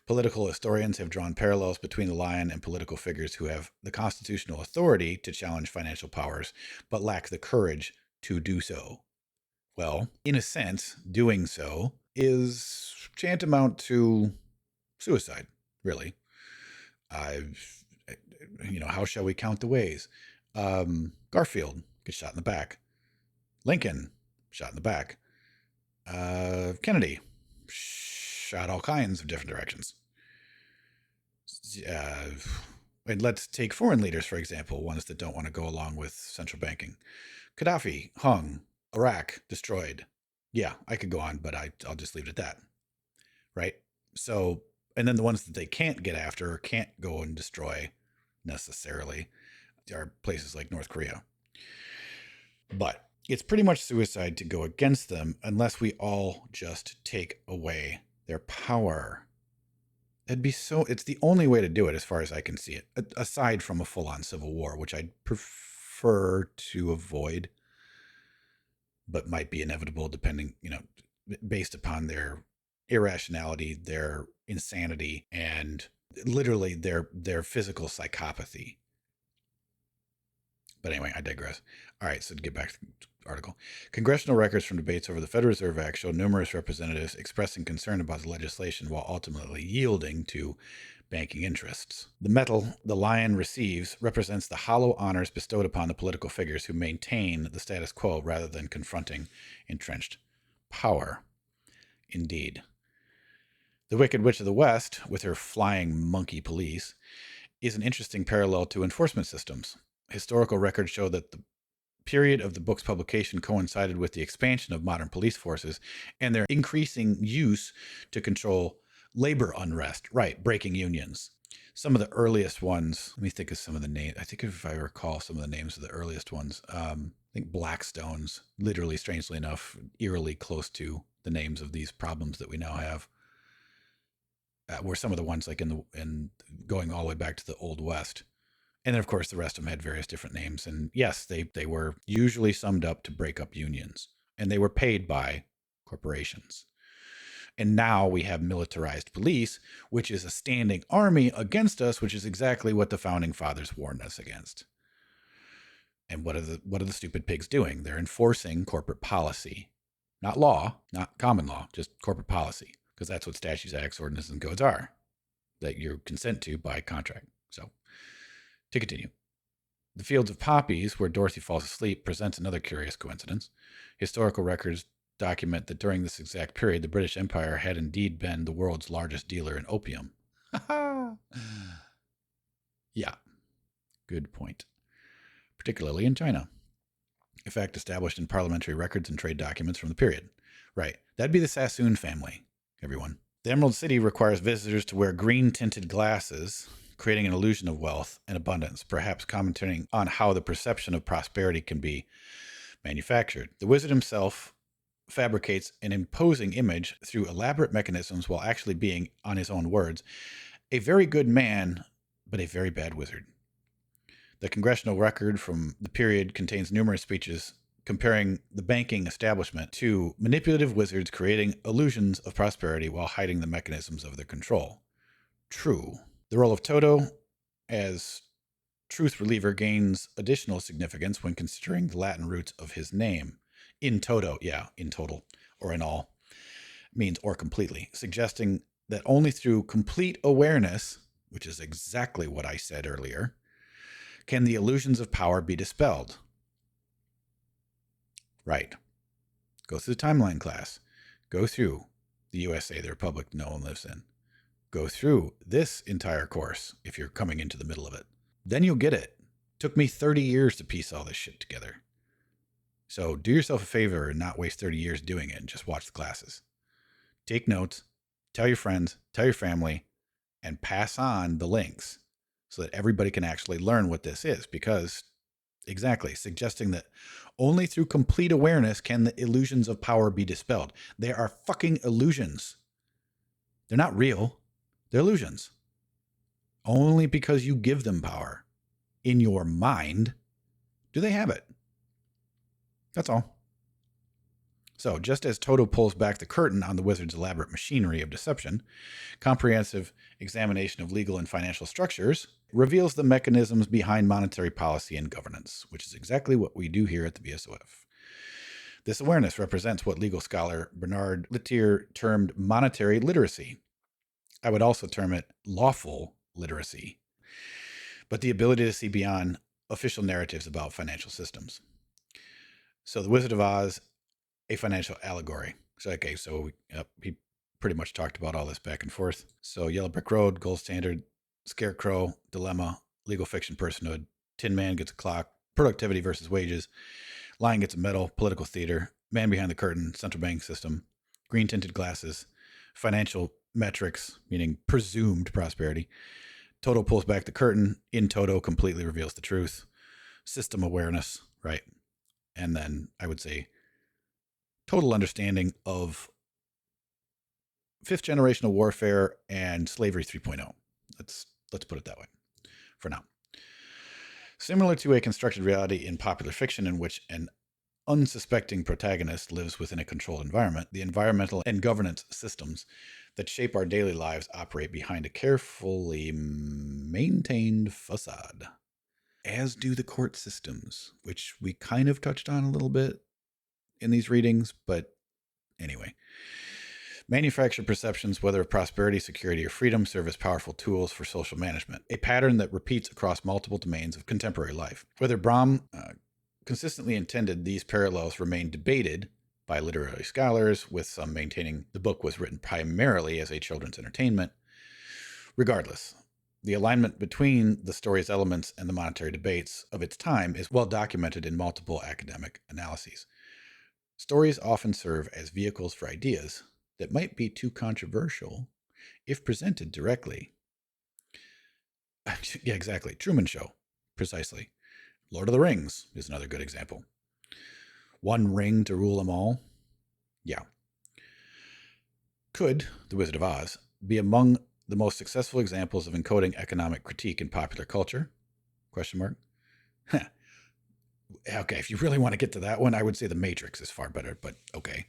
Political historians have drawn parallels between the lion and political figures who have the constitutional authority to challenge financial powers, but lack the courage to do so. Well, in a sense, doing so is tantamount to suicide, really. How shall we count the ways? Garfield gets shot in the back. Lincoln, shot in the back. Kennedy, shot all kinds of different directions. And let's take foreign leaders, for example, ones that don't want to go along with central banking. Gaddafi, hung. Iraq, destroyed. Yeah, I could go on, but I'll just leave it at that. Right? So, and then the ones that they can't get after or can't go and destroy necessarily are places like North Korea. But it's pretty much suicide to go against them unless we all just take away their power. It's the only way to do it as far as I can see it, aside from a full-on civil war, which I'd prefer to avoid, but might be inevitable depending, based upon their irrationality, their insanity, and literally their physical psychopathy. But anyway, I digress. All right, so to get back to the article. Congressional records from debates over the Federal Reserve Act show numerous representatives expressing concern about the legislation while ultimately yielding to banking interests. The medal the lion receives represents the hollow honors bestowed upon the political figures who maintain the status quo rather than confronting entrenched power. Indeed. The Wicked Witch of the West, with her flying monkey police, is an interesting parallel to enforcement systems. Historical records show that the period of the book's publication coincided with the expansion of modern police forces and their increasing use to control labor unrest, breaking unions. Some of the earliest ones, let me think of some of the names. I think if I recall some of the names of the earliest ones, I think Blackstones, literally, strangely enough, eerily close to the names of these problems that we now have, were some of the ones like in going all the way back to the Old West. And then, of course, the rest of them had various different names. And yes, they were usually summed up to break up unions. And they were paid by corporations. And now we have militarized police, which is a standing army against us, which is exactly what the founding fathers warned us against. And what are the stupid pigs doing? They're enforcing corporate policy. Not law, not common law, just corporate policy. Because that's what statutes, acts, ordinances, and codes are. That you consent to by contract. So, to continue. The fields of poppies, where Dorothy falls asleep, presents another curious coincidence. Historical records document that during this exact period, the British Empire had indeed been the world's largest dealer in opium. Yeah, good point. Particularly in China. A fact established in parliamentary records and trade documents from the period. Right, that'd be the Sassoon family, everyone. The Emerald City requires visitors to wear green-tinted glasses, creating an illusion of wealth and abundance, perhaps commenting on how the perception of prosperity can be manufactured. The wizard himself fabricates an imposing image through elaborate mechanisms while actually being, on his own words, a very good man, but a very bad wizard. The congressional record from the period contains numerous speeches comparing the banking establishment to manipulative wizards creating illusions of prosperity while hiding the mechanisms of their control. True. The role of Toto as truth reliever gains additional significance when considering the Latin roots of his name. In toto, in total, or in all, means or completely, suggesting that only through complete awareness, which is exactly what I said earlier, can the illusions of power be dispelled. Right. Go through the timeline class. Go through the USA, the republic no one lives in. Go through this entire course if you're coming into the middle of it. Then you'll get it. Took me 30 years to piece all this shit together. So do yourself a favor and not waste 30 years doing it and just watch the classes. Take notes, tell your friends, tell your family, and pass on the links so that everybody can actually learn what this is. Because, exactly, suggesting that only through complete awareness can the illusions of power be dispelled. They are fucking illusions. They're not real. They're illusions. Only because you give them power in your mind do they have it. That's all. So, just as Toto pulls back the curtain on the wizard's elaborate machinery of deception, comprehensive examination of legal and financial structures reveals the mechanisms behind monetary policy and governance, which is exactly what we do here at the VSOF. This awareness represents what legal scholar Bernard Littier termed monetary literacy. I would also term it lawful literacy, but the ability to see beyond official narratives about financial systems. So the Wizard of Oz, a financial allegory. So he pretty much talked about all this back and forth. So Yellow Brick Road, Gold Standard, Scarecrow, Dilemma, Legal Fiction Personhood, Tin Man gets a clock, Productivity versus Wages, Lion gets a medal, Political Theater, Man Behind the Curtain, Central Bank System, Green Tinted Glasses, Financial Metrics, meaning presumed prosperity. Toto pulls back the curtain. In Toto completely reveals the truth. System awareness, right? And then I would say total understanding of fifth generational warfare and slavery 3.0. Let's put it that way for now. Similar to a constructed reality in popular fiction in which an unsuspecting protagonist lives within a controlled environment, the environmental and governance systems that shape our daily lives operate behind a carefully maintained facade, as do the court systems, which we kind of touched on a little bit in these readings, but anyway. Manufactured perceptions, whether of prosperity, security, or freedom, serve as powerful tools for social management, a pattern that repeats across multiple domains of contemporary life. Whether Brahm consistently intended these parallels remain debated by literary scholars, with some maintaining the book was written primarily as a children's entertainment. Regardless, the alignment between the story's elements and the monetary debates of its time is well documented in multiple academic analyses. Stories often serve as vehicles for ideas that might be too controversial if presented directly. Yeah, exactly. Truman Show, precisely. Lord of the Rings is another good example. One ring to rule them all? Yeah. Could The Wizard of Oz be among the most successful examples of encoding economic critique in popular culture? Question mark. Okay, if you really want to get to that one, I would say The Matrix is far better, but okay.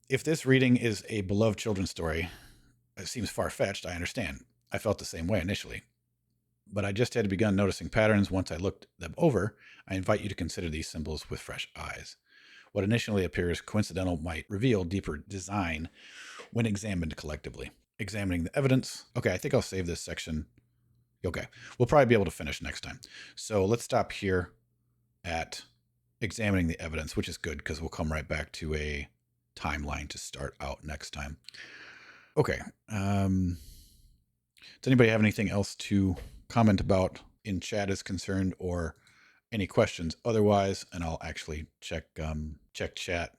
If this reading is a beloved children's story, it seems far-fetched, I understand. I felt the same way initially. But I just had begun noticing patterns once I looked them over. I invite you to consider these symbols with fresh eyes. What initially appears coincidental might reveal deeper design when examined collectively. Examining the evidence. Okay, I think I'll save this section. Okay, we'll probably be able to finish next time. So let's stop here at examining the evidence, which is good because we'll come right back to a timeline to start out next time. Okay. Does anybody have anything else to comment about in chat is concerned, or any questions otherwise? And I'll actually check chat.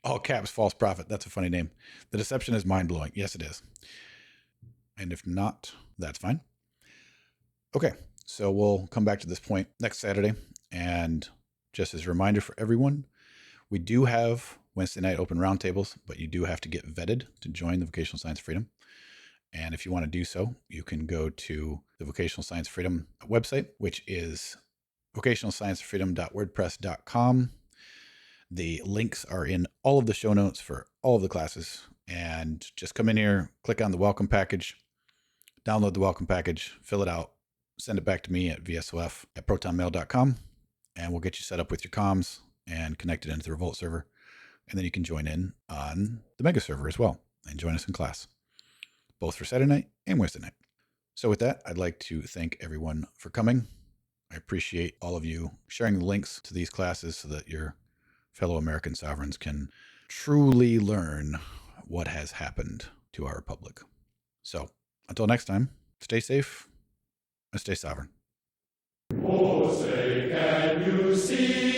All caps, false prophet. That's a funny name. The deception is mind-blowing. Yes, it is. And if not, that's fine. Okay, so we'll come back to this point next Saturday. And just as a reminder for everyone, we do have Wednesday night open roundtables, but you do have to get vetted to join the Vocational Science Freedom. And if you want to do so, you can go to the Vocational Science Freedom website, which is vocationalsciencefreedom.wordpress.com. The links are in all of the show notes for all of the classes. And just come in here, click on the welcome package, download the welcome package, fill it out, send it back to me at VSOF@protonmail.com, and we'll get you set up with your comms and connected into the Revolt server. And then you can join in on the Mega server as well and join us in class, both for Saturday night and Wednesday night. So with that, I'd like to thank everyone for coming. I appreciate all of you sharing the links to these classes so that your fellow American sovereigns can truly learn what has happened to our republic. So until next time, stay safe and stay sovereign. Oh, say, can you see